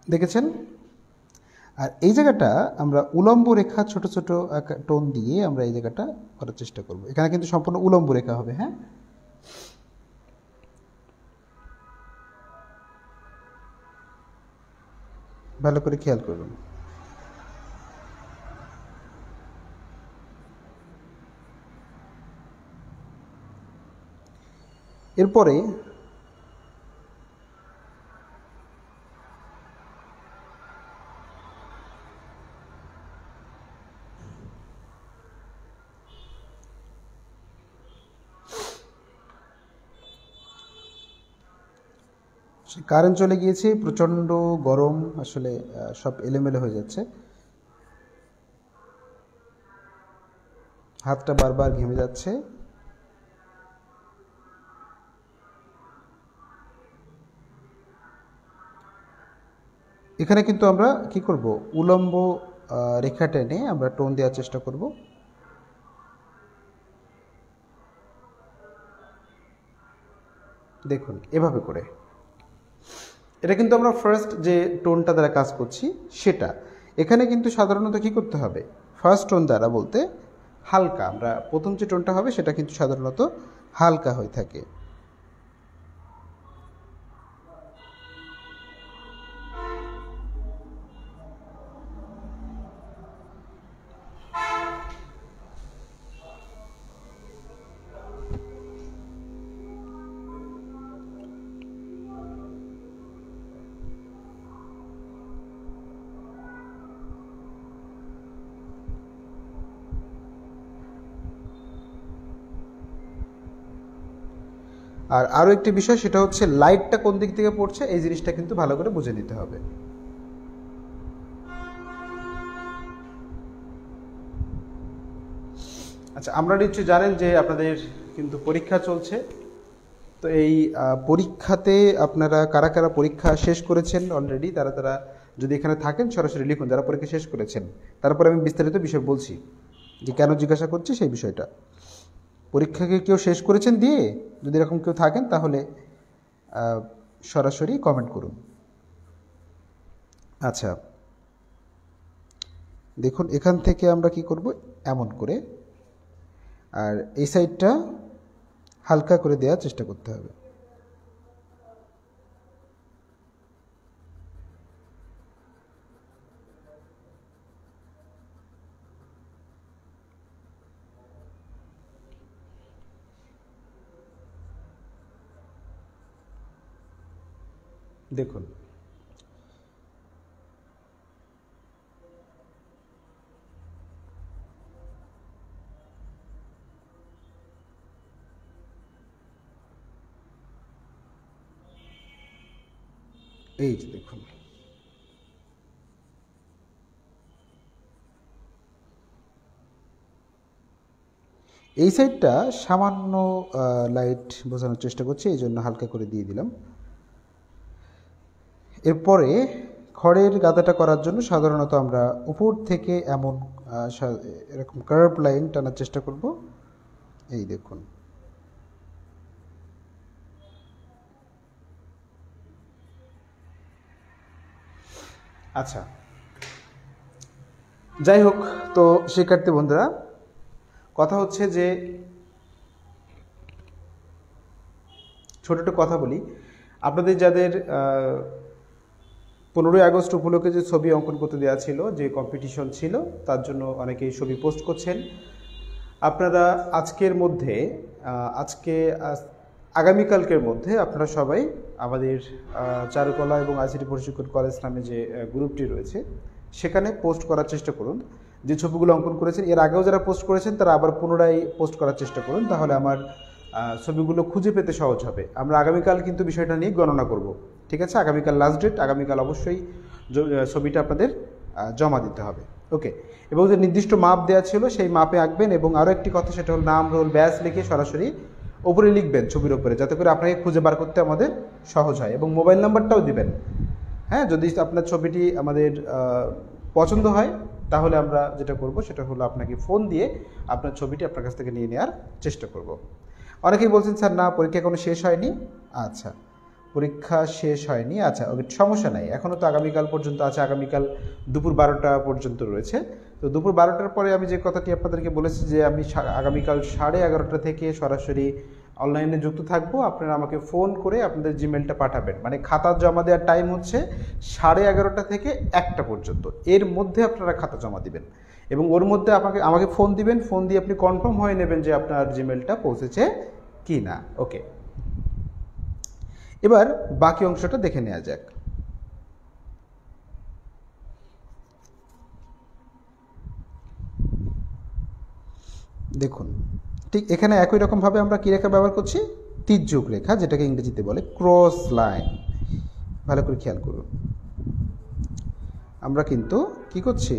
দেখেছেন? আর এই জায়গাটা আমরা উলম্ব রেখা ছোট ছোট টোন দিয়ে আমরা এই জায়গাটা করার চেষ্টা করব। এখানে কিন্তু সম্পূর্ণ উলম্ব রেখা হবে। হ্যাঁ, ভালো করে খেয়াল করুন। এরপরে কারেন্ট চলে গিয়েছে, প্রচণ্ড গরম, আসলে সব এলোমেলো হয়ে যাচ্ছে, হাতটা বারবার ঘেমে যাচ্ছে। এখানে কিন্তু আমরা কি করব, উলম্ব রেখা টেনে আমরা টোন দেওয়ার চেষ্টা করব। দেখুন এভাবে করে, এটা কিন্তু আমরা ফার্স্ট যে টোনটা দ্বারা কাজ করছি সেটা। এখানে কিন্তু সাধারণত কি করতে হবে, ফার্স্ট টোন দ্বারা বলতে হালকা, আমরা প্রথম যে টোনটা হবে সেটা কিন্তু সাধারণত হালকা হয়ে থাকে। আর আরও একটি বিষয়, সেটা হচ্ছে লাইটটা কোন দিক থেকে পড়ছে এই জিনিসটা কিন্তু ভালো করে বুঝে নিতে হবে। আচ্ছা, আমরা নিশ্চয়ই জানেন যে আপনাদের কিন্তু পরীক্ষা চলছে। তো এই পরীক্ষাতে আপনারা কারা কারা পরীক্ষা শেষ করেছেন অলরেডি, তারা তারা যদি এখানে থাকেন সরাসরি লিখুন যারা পরীক্ষা শেষ করেছেন। তারপরে আমি বিস্তারিত বিষয় বলছি যে কেন জিজ্ঞাসা করছি সেই বিষয়টা। পরীক্ষাকে কেউ শেষ করেছেন দিয়ে যদি এরকম কেউ থাকেন তাহলে সরাসরি কমেন্ট করুন। আচ্ছা, দেখুন এখান থেকে আমরা কি করব, এমন করে, আর এই সাইডটা হালকা করে দেওয়ার চেষ্টা করতে হবে। দেখুন এই যে দেখুন, এই সাইডটা সামান্য লাইট বোঝানোর চেষ্টা করছি, এই জন্য হালকা করে দিয়ে দিলাম। এরপরে খড়ের গাদাটা করার জন্য সাধারণত আমরা উপর থেকে এমন এরকম কার্ভ লাইন টানার চেষ্টা করব। এই দেখুন, আচ্ছা যাই হোক, তো শিক্ষার্থী বন্ধুরা, কথা হচ্ছে যে ছোট একটা কথা বলি, আপনাদের যাদের 15ই আগস্ট উপলক্ষে যে ছবি অঙ্কন করতে দেওয়া ছিল, যে কম্পিটিশন ছিল, তার জন্য অনেকেই ছবি পোস্ট করছেন। আপনারা আজকের মধ্যে আগামীকালকের মধ্যে আপনারা সবাই আমাদের চারুকলা এবং আইসিটি প্রশিক্ষণ কলেজ নামে যে গ্রুপটি রয়েছে সেখানে পোস্ট করার চেষ্টা করুন। যে ছবিগুলো অঙ্কন করেছেন, এর আগেও যারা পোস্ট করেছেন তারা আবার পুনরায় পোস্ট করার চেষ্টা করুন, তাহলে আমার ছবিগুলো খুঁজে পেতে সহজ হবে। আমরা আগামীকাল কিন্তু বিষয়টা নিয়ে গণনা করব, ঠিক আছে? আগামীকাল লাস্ট ডেট, আগামীকাল অবশ্যই ছবিটা আপনাদের জমা দিতে হবে, ওকে? এবং যে নির্দিষ্ট মাপ দেওয়া ছিল সেই মাপে আঁকবেন। এবং আরও একটি কথা, সেটা হল নাম, রোল, ব্যাচ লিখে সরাসরি ওপরে লিখবেন ছবির ওপরে, যাতে করে আপনাকে খুঁজে বার করতে আমাদের সহজ হয়। এবং মোবাইল নাম্বারটাও দিবেন, হ্যাঁ? যদি আপনার ছবিটি আমাদের পছন্দ হয় তাহলে আমরা যেটা করব সেটা হলো আপনাকে ফোন দিয়ে আপনার ছবিটি আপনার কাছ থেকে নিয়ে নেওয়ার চেষ্টা করব। অনেকেই বলছেন স্যার না পরীক্ষা এখনো শেষ হয়নি। আচ্ছা, পরীক্ষা শেষ হয়নি, আচ্ছা ওকে, সমস্যা নাই, এখনও তো আগামীকাল পর্যন্ত আছে, আগামীকাল দুপুর 12টা পর্যন্ত রয়েছে। তো দুপুর 12টার পরে আমি যে কথাটি আপনাদেরকে বলেছি যে আমি আগামীকাল 11:30 থেকে সরাসরি অনলাইনে যুক্ত থাকবো। আপনারা আমাকে ফোন করে আপনাদের জিমেলটা পাঠাবেন। মানে খাতা জমা দেওয়ার টাইম হচ্ছে 11:30 থেকে 1টা পর্যন্ত, এর মধ্যে আপনারা খাতা জমা দিবেন। এবং ওর মধ্যে আমাকে ফোন দিবেন, ফোন দিয়ে আপনি কনফার্ম হয়ে নেবেন যে আপনার জিমেলটা পৌঁছেছে কি না, ওকে? এবার বাকি অংশটা দেখে নেওয়া যাক। দেখুন, ঠিক এখানে একই রকমভাবে আমরা কী রেখা ব্যবহার করছি? তির্যক রেখা, যেটাকে ইংরেজিতে বলে ক্রস লাইন। ভালো করে খেয়াল করুন, আমরা কিন্তু কি করছি?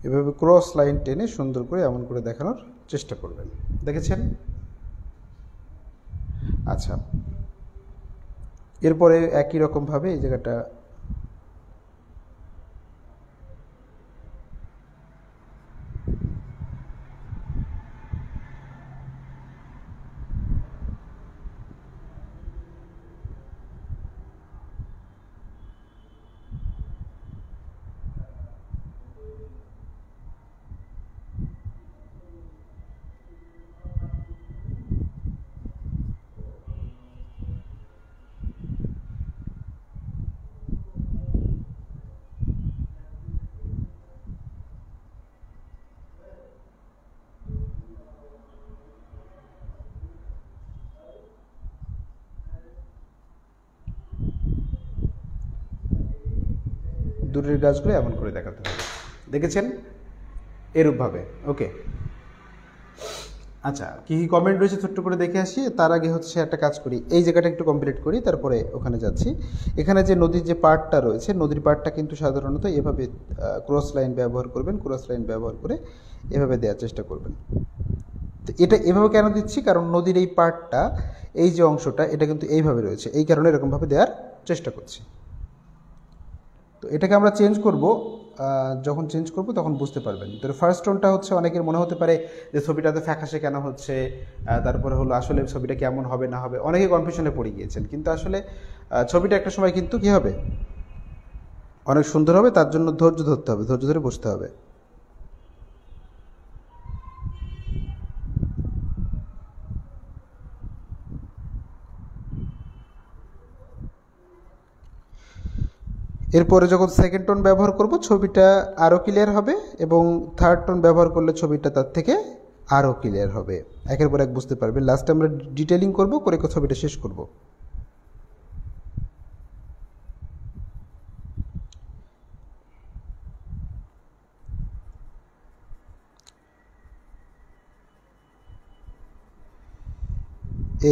এভাবে ক্রস লাইন টেনে সুন্দর করে এমন করে দেখানোর চেষ্টা করবেন। দেখেছেন? আচ্ছা, এরপরে একই রকমভাবে এই জায়গাটা দূরের গাছগুলো এমন করে দেখাতে হবে। দেখেছেন? এরূপভাবে, ওকে? আচ্ছা, কী কী কমেন্ট রয়েছে ছোট্ট করে দেখে আসি। তার আগে হচ্ছে একটা কাজ করি, এই জায়গাটা একটু কমপ্লিট করি, তারপরে ওখানে যাচ্ছি। এখানে যে নদীর যে পার্টটা রয়েছে, নদীর পার্টটা কিন্তু সাধারণত এভাবে ক্রস লাইন ব্যবহার করবেন, ক্রস লাইন ব্যবহার করে এভাবে দেওয়ার চেষ্টা করবেন। তো এটা এভাবে কেন দিচ্ছি? কারণ নদীর এই পার্টটা, এই যে অংশটা, এটা কিন্তু এইভাবে রয়েছে, এই কারণে এরকমভাবে দেওয়ার চেষ্টা করছি। তো এটাকে আমরা চেঞ্জ করব, যখন চেঞ্জ করব তখন বুঝতে পারবেন। তো ফার্স্ট টোনটা হচ্ছে, অনেকের মনে হতে পারে যে ছবিটাতে ফ্যাকাশে কেন হচ্ছে, তারপরে হলো আসলে ছবিটা কেমন হবে না হবে, অনেকে কনফিউশনে পড়ে গিয়েছেন। কিন্তু আসলে ছবিটা একটা সময় কিন্তু কী হবে? অনেক সুন্দর হবে। তার জন্য ধৈর্য ধরতে হবে, ধৈর্য ধরে বসতে হবে। এরপরে যখন সেকেন্ড টোন ব্যবহার করব ছবিটা আরও ক্লিয়ার হবে, এবং থার্ড টোন ব্যবহার করলে ছবিটা তার থেকে আরও ক্লিয়ার হবে। একের পর এক বুঝতে পারবে। লাস্টে আমরা ডিটেলিং করব, করে ছবিটা শেষ করব।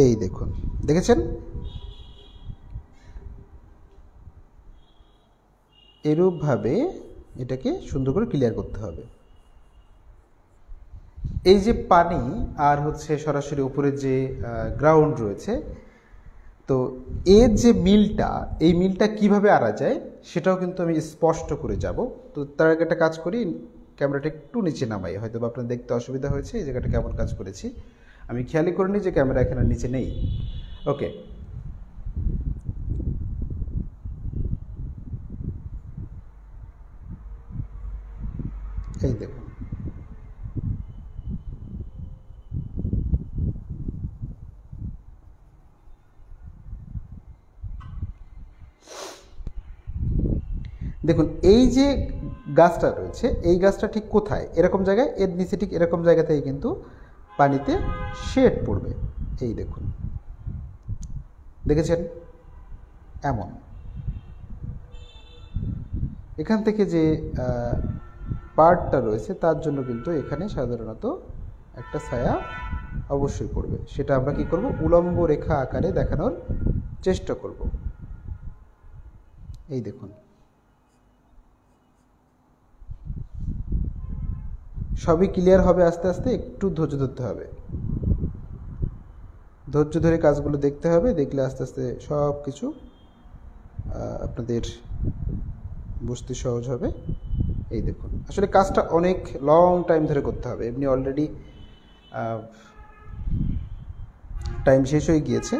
এই দেখুন, দেখেছেন? এরূপভাবে এটাকে সুন্দর করে ক্লিয়ার করতে হবে। এই যে পানি আর হচ্ছে সরাসরি উপরে যে গ্রাউন্ড রয়েছে, তো এর যে মিলটা, এই মিলটা কিভাবে আনা যায় সেটাও কিন্তু আমি স্পষ্ট করে যাব। তো তার আগে একটা কাজ করি, ক্যামেরাটা একটু নিচে নামাই, হয়তো বা আপনার দেখতে অসুবিধা হয়েছে এই জায়গাটা কেমন কাজ করেছি। আমি খেয়ালই করিনি যে ক্যামেরা এখানে নিচে নেই। ওকে, এই দেখুন, দেখুন এই যে গাছটা রয়েছে, এই গাছটা ঠিক কোথায়, এরকম জায়গায়, এর নিচে ঠিক এরকম জায়গাতেই কিন্তু পানিতে শেড পড়বে। এই দেখুন, দেখেছেন? এমন এখান থেকে যে পার্টটা রয়েছে তার জন্য কিন্তু এখানে সাধারণত একটা ছায়া অবশ্যই পড়বে। সেটা আমরা কি করব, উলম্ব রেখা আকারে দেখানোর চেষ্টা করব। এই দেখুন, সবই ক্লিয়ার হবে আস্তে আস্তে, একটু ধৈর্য ধরতে হবে। ধৈর্য ধরে কাজগুলো দেখতে হবে, দেখলে আস্তে আস্তে সব কিছু আপনাদের বুঝতে সহজ হবে। এই দেখুন, আসলে কাজটা অনেক লং টাইম ধরে করতে হবে, এমনি অলরেডি টাইম শেষ হয়ে গিয়েছে।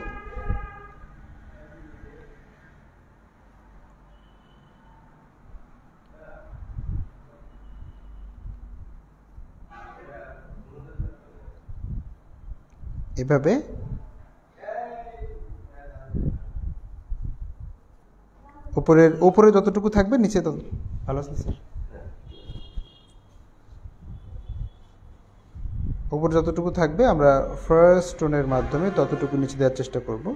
এভাবে উপরে যতটুকু থাকবে নিচে তত ভালো আছে স্যার। উপরে যতটুকু থাকবে আমরা ফার্স্ট টোনের মাধ্যমে ততটুকু নিচে দেওয়ার চেষ্টা করব।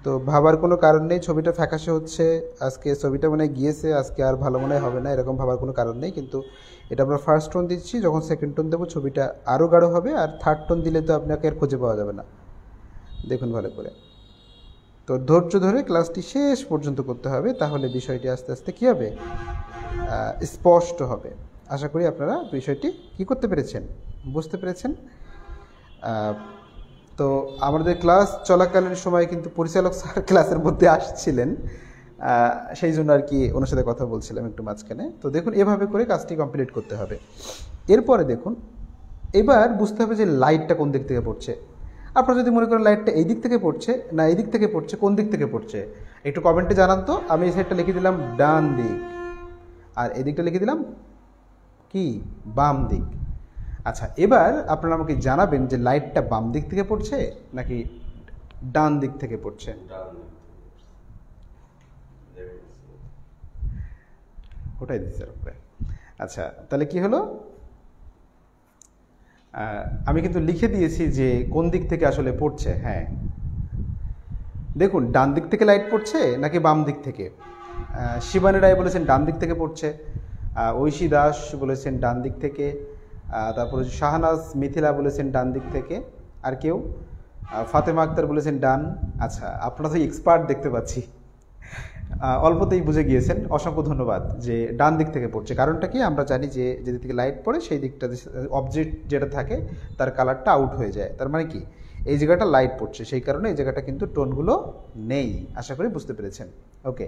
তো ভাবার কোনো কারণ নেই, ছবিটা ফ্যাকাশে হচ্ছে আজকে, ছবিটা মনে গিয়েছে আজকে, আর ভালো মনে হবে না, এরকম ভাবার কোনো কারণ নেই। কিন্তু এটা আমরা ফার্স্ট টোন দিচ্ছি, যখন সেকেন্ড টোন দেবো ছবিটা আরও গাঢ় হবে, আর থার্ড টোন দিলে তো আপনাকে আর খুঁজে পাওয়া যাবে না। দেখুন ভালো করে, তো ধৈর্য ধরে ক্লাসটি শেষ পর্যন্ত করতে হবে, তাহলে বিষয়টি আস্তে আস্তে কী হবে, স্পষ্ট হবে। আশা করি আপনারা বিষয়টি কী করতে পেরেছেন, বুঝতে পেরেছেন। তো আমাদের ক্লাস চলাকালীন সময় কিন্তু পরিচালক স্যার ক্লাসের মধ্যে আসছিলেন, সেই জন্য আর কি ওনার সাথে কথা বলছিলাম একটু মাঝখানে। তো দেখুন এভাবে করে কাজটি কমপ্লিট করতে হবে। এরপরে দেখুন, এবার বুঝতে হবে যে লাইটটা কোন দিক থেকে পড়ছে। আপনারা যদি মনে করেন লাইটটা এই দিক থেকে পড়ছে না এই দিক থেকে পড়ছে, কোন দিক থেকে পড়ছে একটু কমেন্টে জানান তো। আমি এই সাইডটা লিখে দিলাম ডান দিক, আর এই দিকটা লিখে দিলাম কি বাম দিক। আচ্ছা, এবার আপনারা আমাকে জানাবেন যে লাইটটা বাম দিক থেকে পড়ছে নাকি ডান দিক থেকে পড়ছে। ওটাই দিচ্ছে উপরে। আচ্ছা, তাহলে কি হলো, আমি কিন্তু লিখে দিয়েছি যে কোন দিক থেকে আসলে পড়ছে। হ্যাঁ, দেখুন ডান দিক থেকে লাইট পড়ছে নাকি বাম দিক থেকে। শিবানী রায় বলেছেন ডান দিক থেকে পড়ছে, ঐশী দাস বলেছেন ডান দিক থেকে, তারপরে শাহনাজ মিথিলা বলেছেন ডান দিক থেকে, আর কেউ ফাতেমা আক্তার বলেছেন ডান। আচ্ছা, আপনারা তো এক্সপার্ট দেখতে পাচ্ছি, অল্পতেই বুঝে গিয়েছেন, অসংখ্য ধন্যবাদ। যে ডান দিক থেকে পড়ছে কারণটা কি, আমরা জানি যে যেদিক থেকে লাইট পড়ে সেই দিকটা অবজেক্ট যেটা থাকে তার কালারটা আউট হয়ে যায়, তার মানে কি এই জায়গাটা লাইট পড়ছে, সেই কারণে এই জায়গাটা কিন্তু টোনগুলো নেই। আশা করি বুঝতে পেরেছেন। ওকে,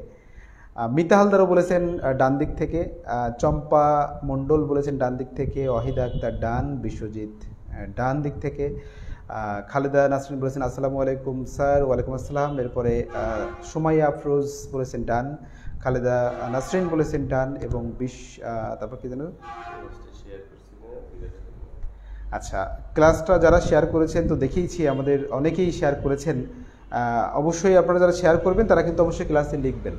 মিতা হালদারও বলেছেন ডান দিক থেকে, চম্পা মণ্ডল বলেছেন ডান দিক থেকে, ওয়াহিদা আক্তার ডান, বিশ্বজিৎ ডান দিক থেকে, খালেদা নাসরিন বলেছেন আসসালামু আলাইকুম স্যার। ওয়ালাইকুম আসসালাম। এরপরে সুমাইয়া আফরোজ বলেছেন ডান, খালেদা নাসরিন বলেছেন ডান, এবং তারপর কি জানো, আচ্ছা ক্লাসটা যারা শেয়ার করেছেন তো দেখিয়েছি আমাদের অনেকেই শেয়ার করেছেন। অবশ্যই আপনারা যারা শেয়ার করবেন তারা কিন্তু অবশ্যই ক্লাসে লিখবেন।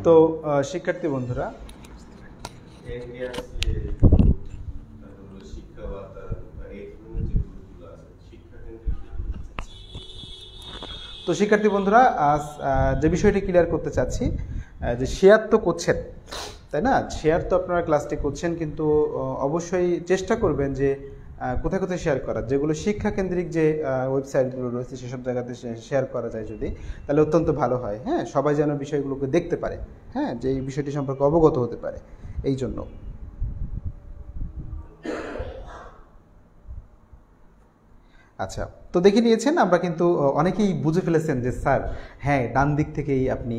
তো শিক্ষার্থী বন্ধুরা, আজ যে বিষয়টি ক্লিয়ার করতে চাচ্ছি, যে শেয়ার তো করছেন, তাই না? শেয়ার তো আপনারা ক্লাসটি করছেন, কিন্তু অবশ্যই চেষ্টা করবেন যে কোথায় কোথায় শেয়ার করার, যেগুলো শিক্ষাকেন্দ্রিক যে ওয়েবসাইটগুলো রয়েছে সেসব জায়গাতে শেয়ার করা যায় যদি, তাহলে অত্যন্ত ভালো হয়। হ্যাঁ, সবাই যেন বিষয়গুলোকে দেখতে পারে, হ্যাঁ, যে এই বিষয়টি সম্পর্কে অবগত হতে পারে। এই জন্য আচ্ছা, তো দেখে নিয়েছেন, আমরা কিন্তু অনেকেই বুঝে ফেলেছেন যে স্যার হ্যাঁ ডান দিক থেকেই আপনি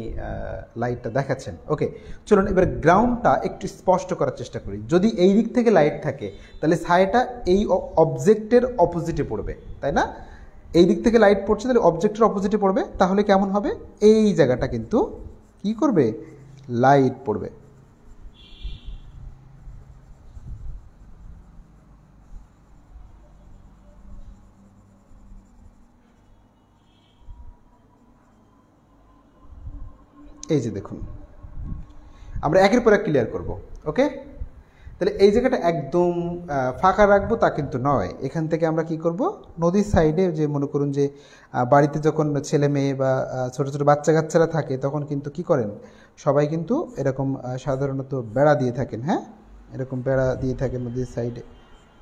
লাইটটা দেখাচ্ছেন। ওকে, চলুন এবার গ্রাউন্ডটা একটু স্পষ্ট করার চেষ্টা করি। যদি এই দিক থেকে লাইট থাকে তাহলে ছায়াটা এই অবজেক্টের অপোজিটে পড়বে, তাই না? এই দিক থেকে লাইট পড়ছে, তাহলে অবজেক্টের অপোজিটে পড়বে। তাহলে কেমন হবে? এই জায়গাটা কিন্তু কি করবে? লাইট পড়বে। এই যে দেখুন, আমরা একের পর এক ক্লিয়ার করব। ওকে, তাহলে এই জায়গাটা একদম ফাঁকা রাখবো তা কিন্তু নয়। এখান থেকে আমরা কি করব, নদীর সাইডে, যে মনে করুন যে বাড়িতে যখন ছেলে মেয়ে বা ছোটো ছোটো বাচ্চা কাচ্চারা থাকে তখন কিন্তু কি করেন, সবাই কিন্তু এরকম সাধারণত বেড়া দিয়ে থাকেন। হ্যাঁ, এরকম বেড়া দিয়ে থাকেন নদীর সাইডে।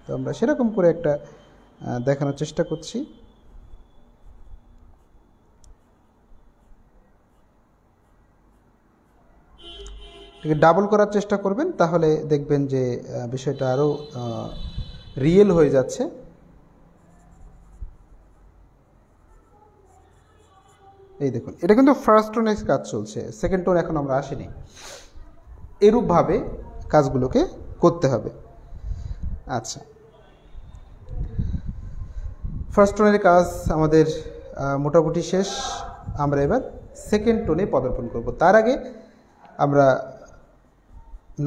তো আমরা সেরকম করে একটা দেখানোর চেষ্টা করছি। এটাকে ডাবল করার চেষ্টা করবেন, তাহলে দেখবেন যে বিষয়টা আরও রিয়েল হয়ে যাচ্ছে। এই দেখুন, এটা কিন্তু ফার্স্ট টোনে কাজ চলছে, সেকেন্ড টোন এখন আমরা আসিনি। এরূপভাবে কাজগুলোকে করতে হবে। আচ্ছা, ফার্স্ট টোনের কাজ আমাদের মোটামুটি শেষ। আমরা এবার সেকেন্ড টোনে পদার্পণ করব। তার আগে আমরা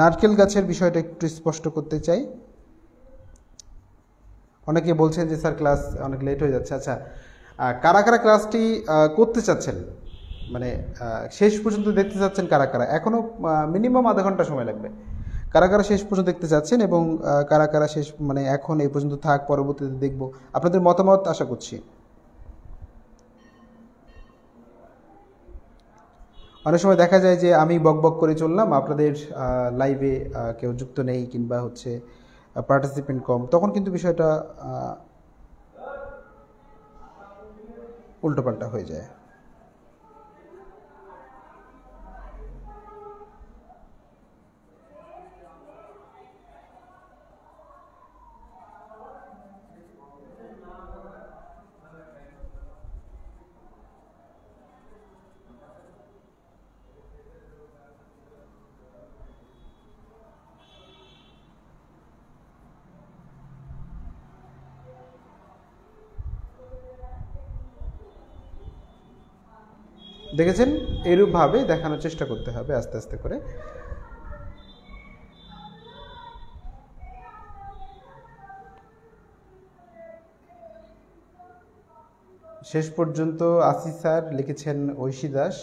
নারকেল গাছের বিষয়টা একটু স্পষ্ট করতে চাই। অনেকে বলছেন যে স্যার ক্লাস অনেক লেট হয়ে যাচ্ছে। আচ্ছা, কারা কারা ক্লাসটি করতে চাচ্ছেন, মানে শেষ পর্যন্ত দেখতে চাচ্ছেন কারা কারা? এখনও মিনিমাম আধা ঘন্টা সময় লাগবে। কারা কারা শেষ পর্যন্ত দেখতে চাচ্ছেন এবং কারা কারা শেষ, মানে এখন এই পর্যন্ত থাক, পরবর্তীতে দেখব, আপনাদের মতামত আশা করছি। অনেক সময় দেখা যায় যে আমি বকবক করে চললাম, আপনাদের লাইভে কেউ যুক্ত নেই কিংবা হচ্ছে পার্টিসিপেন্ট কম, তখন কিন্তু বিষয়টা উল্টোপাল্টা হয়ে যায়। দেখেছেন, এরূপভাবে দেখানোর চেষ্টা করতে হবে আস্তে আস্তে করে। শেষ পর্যন্ত আসি স্যার লিখেছেন ঐশী দাস,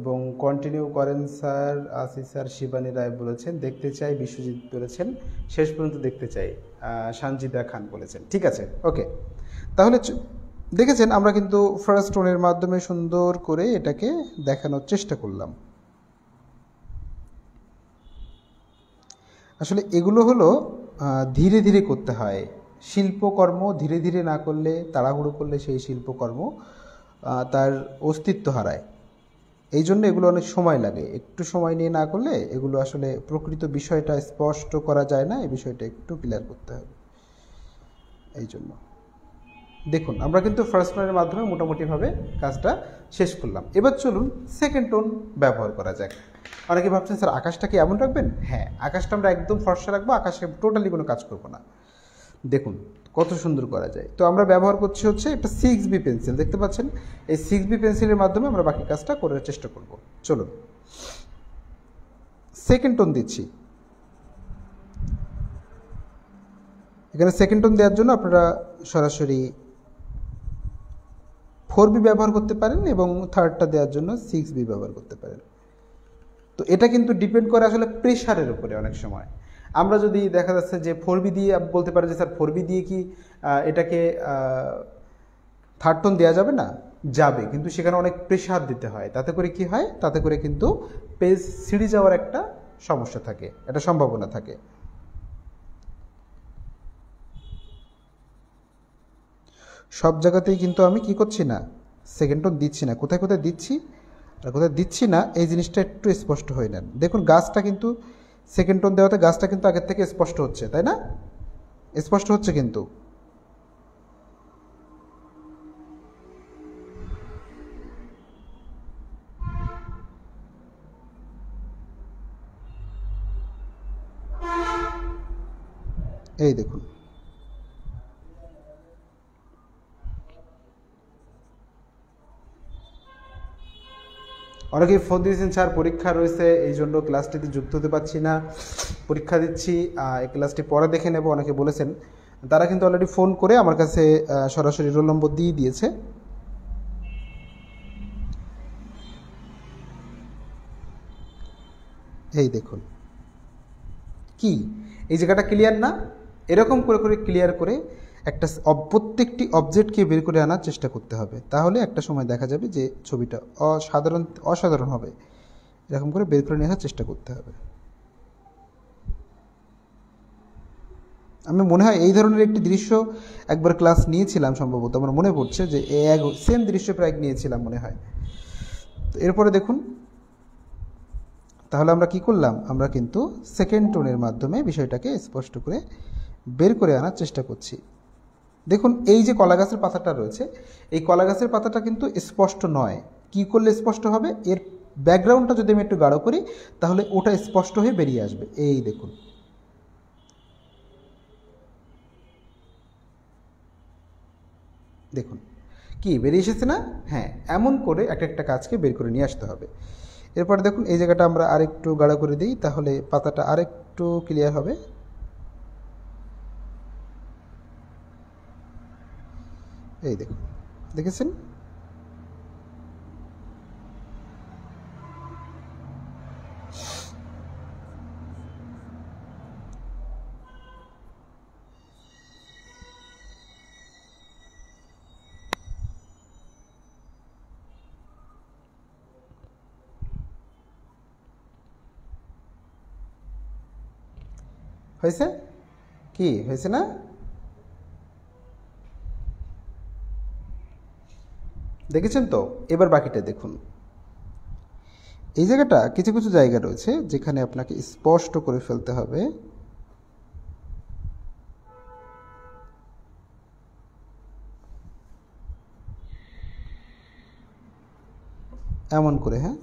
এবং কন্টিনিউ করেন স্যার আসি স্যার শিবানী রায় বলেছেন দেখতে চাই, বিশ্বজিৎ বলেছেন শেষ পর্যন্ত দেখতে চাই, সানজিদা খান বলেছেন। ঠিক আছে, ওকে, তাহলে দেখেছেন আমরা কিন্তু ফার্স্ট টোনের মাধ্যমে সুন্দর করে এটাকে দেখানোর চেষ্টা করলাম। আসলে এগুলো হলো ধীরে ধীরে করতে হয়। শিল্পকর্ম ধীরে ধীরে না করলে, তাড়াহুড়ো করলে সেই শিল্পকর্ম তার অস্তিত্ব হারায়। এই জন্য এগুলো অনেক সময় লাগে। একটু সময় নিয়ে না করলে এগুলো আসলে প্রকৃত বিষয়টা স্পষ্ট করা যায় না। এই বিষয়টা একটু ক্লিয়ার করতে হবে। এই জন্য দেখুন, আমরা কিন্তু ফার্স্ট টোনের মাধ্যমে মোটামুটিভাবে কাজটা শেষ করলাম। এবার চলুন সেকেন্ড টোন ব্যবহার করা যাক। অনেকে ভাবছেন স্যার আকাশটা কি এমন রাখবেন? হ্যাঁ, আকাশটা আমরা একদম ফর্সা রাখবো, আকাশে টোটালি কোনো কাজ করবো না। দেখুন কত সুন্দর করা যায়। তো আমরা ব্যবহার করছি হচ্ছে একটা 6B পেন্সিল, দেখতে পাচ্ছেন? এই 6B পেন্সিলের মাধ্যমে আমরা বাকি কাজটা করার চেষ্টা করব। চলুন সেকেন্ড টোন দিচ্ছি। এখানে সেকেন্ড টোন দেওয়ার জন্য আপনারা সরাসরি 4B ব্যবহার করতে পারেন এবং থার্ডটা দেওয়ার জন্য 6B ব্যবহার করতে পারেন। তো এটা কিন্তু ডিপেন্ড করে আসলে প্রেশারের উপরে। অনেক সময় আমরা যদি দেখা যাচ্ছে যে 4B দিয়ে বলতে পারি যে স্যার 4B দিয়ে কি এটাকে থার্ড টোন দেওয়া যাবে না, যাবে, কিন্তু সেখানে অনেক প্রেশার দিতে হয়। তাতে করে কি হয়, তাতে করে কিন্তু পেজ ছিঁড়ে যাওয়ার একটা সমস্যা থাকে, একটা সম্ভাবনা থাকে। সব জায়গাতেই কিন্তু আমি কি করছি না, সেকেন্ড টোন দিচ্ছি না। কোথায় কোথায় দিচ্ছি আর কোথায় দিচ্ছি না এই জিনিসটা একটু স্পষ্ট হয়ে নেন। দেখুন গাছটা কিন্তু সেকেন্ড টোন দেওয়াতে গাছটা কিন্তু আগের থেকে স্পষ্ট হচ্ছে, তাই না? স্পষ্ট হচ্ছে কিন্তু। এই দেখুন, অনেকেই ফোন দিয়েছেন স্যার পরীক্ষা রয়েছে এই জন্য ক্লাসটিতে যুক্ত হতে পারছি না, পরীক্ষা দিচ্ছি, এই ক্লাসটি পরে দেখে নেব, অনেকে বলেছেন। তারা কিন্তু অলরেডি ফোন করে আমার কাছে সরাসরি রোল নম্বর দিয়ে দিয়েছে। এই দেখুন কি, এই জায়গাটা ক্লিয়ার না? এরকম করে করে ক্লিয়ার করে একটা প্রত্যেকটি অবজেক্টকে বের করে আনার চেষ্টা করতে হবে, তাহলে একটা সময় দেখা যাবে যে ছবিটা অসাধারণ হবে। এরকম করে বের করে নিয়ে আসার চেষ্টা করতে হবে। আমি মনে হয় এই ধরনের একটি দৃশ্য একবার ক্লাস নিয়েছিলাম সম্ভবত, আমার মনে পড়ছে যে সেম দৃশ্য প্রায় নিয়েছিলাম মনে হয়। তো এরপরে দেখুন, তাহলে আমরা কি করলাম, আমরা কিন্তু সেকেন্ড টোনের মাধ্যমে বিষয়টাকে স্পষ্ট করে বের করে আনার চেষ্টা করছি। দেখুন এই যে কলা গাছের পাতাটা রয়েছে, এই কলা গাছের পাতাটা কিন্তু স্পষ্ট নয়। কি করলে স্পষ্ট হবে, এর ব্যাকগ্রাউন্ডটা যদি আমি একটু গাঢ় করি তাহলে ওটা স্পষ্ট হয়ে বেরিয়ে আসবে। এই দেখুন, দেখুন কি বেরিয়ে এসেছে না? হ্যাঁ, এমন করে একটা একটা কাজকে বের করে নিয়ে আসতে হবে। এরপর দেখুন এই জায়গাটা আমরা আরেকটু গাঢ় করে দিই, তাহলে পাতাটা আরেকটু ক্লিয়ার হবে। এই দেখুন, দেখেছেন? হয়েছে কি, হয়েছে না? দেখেছেন তো? এবার বাকিটা দেখুন। এই জায়গাটা কিছু কিছু জায়গা রয়েছে যেখানে আপনাকে স্পষ্ট করে ফেলতে হবে। এমন করে, হ্যাঁ,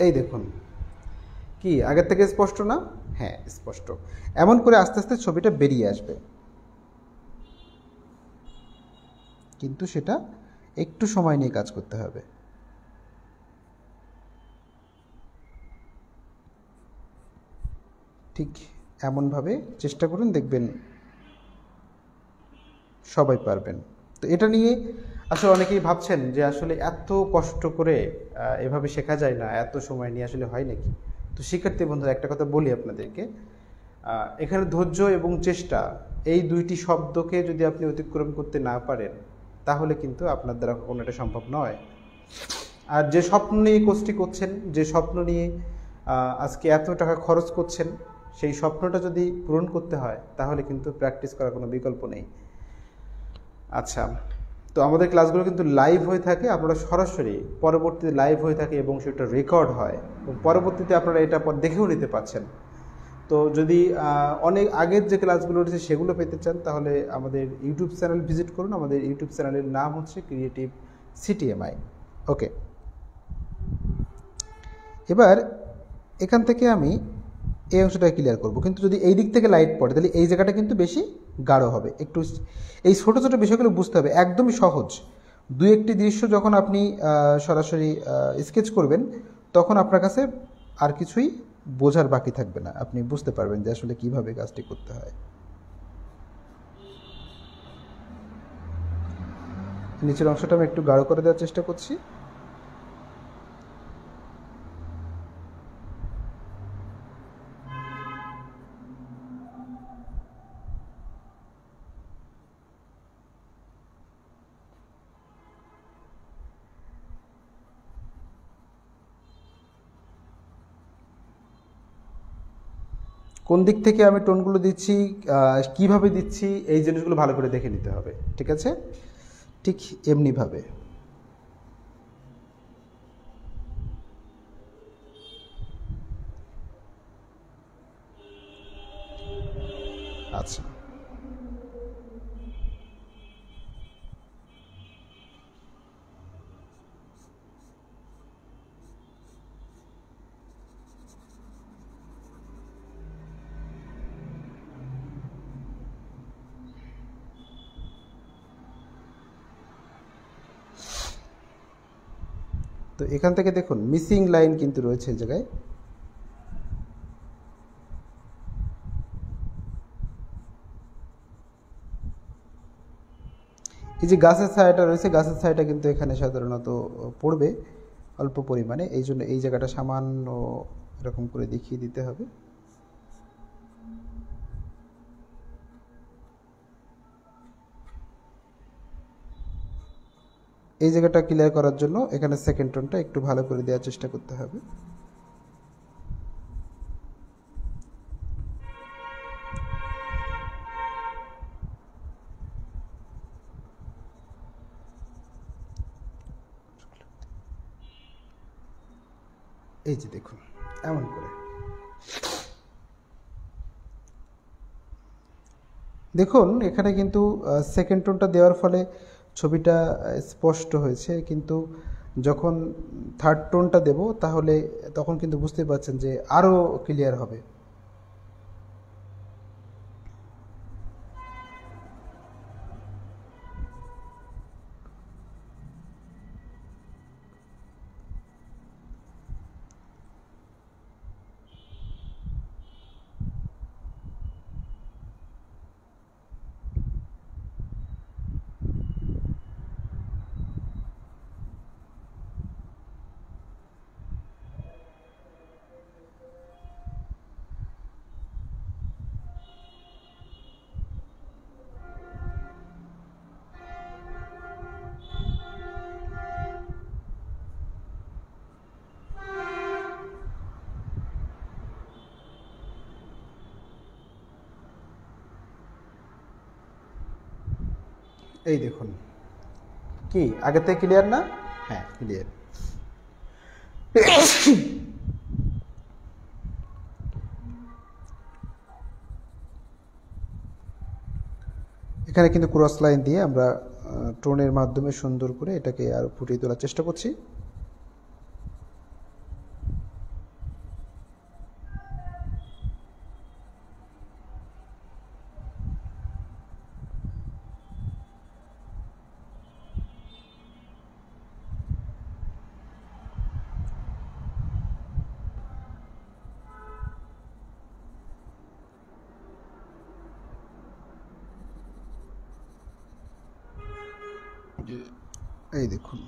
এই দেখুন কি আগের থেকে স্পষ্ট না? হ্যাঁ স্পষ্ট। এমন করে আস্তে আস্তে ছবিটা বেরিয়ে আসবে, কিন্তু সেটা একটু সময় নিয়ে কাজ করতে হবে। ঠিক এমনভাবে চেষ্টা করুন, দেখবেন সবাই পারবেন। তো এটা নিয়ে আসলে অনেকেই ভাবছেন যে আসলে এত কষ্ট করে এভাবে শেখা যায় না, এত সময় নিয়ে আসলে হয় নাকি? তো শিক্ষার্থী বন্ধুরা একটা কথা বলি আপনাদেরকে, এখানে ধৈর্য এবং চেষ্টা এই দুইটি শব্দকে যদি আপনি অতিক্রম করতে না পারেন তাহলে কিন্তু আপনার দ্বারা কখনো এটা সম্ভব নয়। আর যে স্বপ্ন নিয়ে কোর্সটি করছেন, যে স্বপ্ন নিয়ে আজকে এত টাকা খরচ করছেন, সেই স্বপ্নটা যদি পূরণ করতে হয় তাহলে কিন্তু প্র্যাকটিস করার কোনো বিকল্প নেই। আচ্ছা, তো আমাদের ক্লাসগুলো কিন্তু লাইভ হয়ে থাকে, আপনারা সরাসরি পরবর্তীতে লাইভ হয়ে থাকে এবং সেটা রেকর্ড হয় এবং পরবর্তীতে আপনারা এটা দেখেও নিতে পারছেন। তো যদি অনেক আগের যে ক্লাসগুলো রয়েছে সেগুলো পেতে চান তাহলে আমাদের ইউটিউব চ্যানেল ভিজিট করুন। আমাদের ইউটিউব চ্যানেলের নাম হচ্ছে ক্রিয়েটিভ সিটিএমআই। ওকে, এবার এখান থেকে আমি এই অংশটা ক্লিয়ার করব, কিন্তু যদি এই দিক থেকে লাইট পড়ে তাহলে এই জায়গাটা কিন্তু বেশি গাঢ় হবে। একটু এই ছোটো ছোটো বিষয়গুলো বুঝতে হবে, একদমই সহজ, দু একটি দৃশ্য যখন আপনি সরাসরি স্কেচ করবেন, তখন আপনার কাছে আর কিছুই বোঝার বাকি থাকবে না, আপনি বুঝতে পারবেন যে আসলে কিভাবে কাজটি করতে হয়। নিচের অংশটা আমি একটু গাঢ় করে দেওয়ার চেষ্টা করছি। কোন দিক থেকে আমি টোনগুলো দিচ্ছি, কিভাবে দিচ্ছি, এই জিনিসগুলো ভালো করে দেখে নিতে হবে, ঠিক আছে? ঠিক এমনিভাবে। আচ্ছা, তো এখান থেকে দেখুন মিসিং লাইন কিন্তু রয়েছে এই জায়গায়। এই যে গাছের ছায়াটা রয়েছে, গাছের ছায়াটা কিন্তু এখানে সাধারণত পড়বে অল্প পরিমাণে, এই জন্য এই জায়গাটা সামান্য এরকম করে দেখিয়ে দিতে হবে। এই জায়গাটা ক্লিয়ার করার জন্য এখানে সেকেন্ড টোনটা একটু ভালো করে দেওয়ার চেষ্টা করতে হবে। এই যে দেখুন এমন করে দেখুন, এখানে কিন্তু সেকেন্ড টোনটা দেওয়ার ফলে ছবিটা স্পষ্ট হয়েছে, কিন্তু যখন থার্ড টোনটা দেব তাহলে তখন কিন্তু বুঝতে পারছেন যে আরও ক্লিয়ার হবে। এই দেখুন, কি আগে থেকে ক্লিয়ার না? হ্যাঁ, ক্লিয়ার। এখানে কিন্তু ক্রস লাইন দিয়ে আমরা টোনের মাধ্যমে সুন্দর করে এটাকে আর ফুটিয়ে তোলার চেষ্টা করছি। এই দেখুন,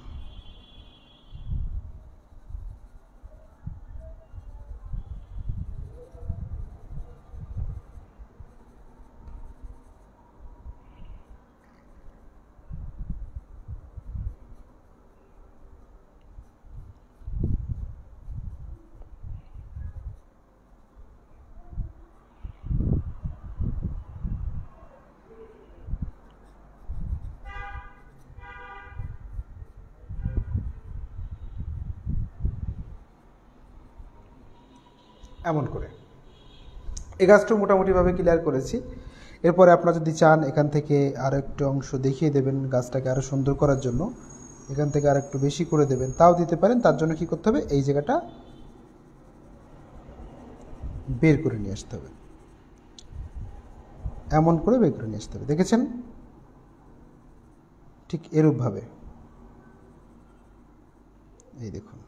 এমন করে এই গাছটা মোটামুটিভাবে ক্লিয়ার করেছি। এরপরে আপনারা যদি চান এখান থেকে আরও একটু অংশ দেখিয়ে দেবেন গাছটাকে আরও সুন্দর করার জন্য, এখান থেকে আর একটু বেশি করে দেবেন, তাও দিতে পারেন। তার জন্য কি করতে হবে, এই জায়গাটা বের করে নিয়ে আসতে হবে, এমন করে বের করে নিয়ে আসতে হবে। দেখেছেন? ঠিক এরূপভাবে এই দেখুন,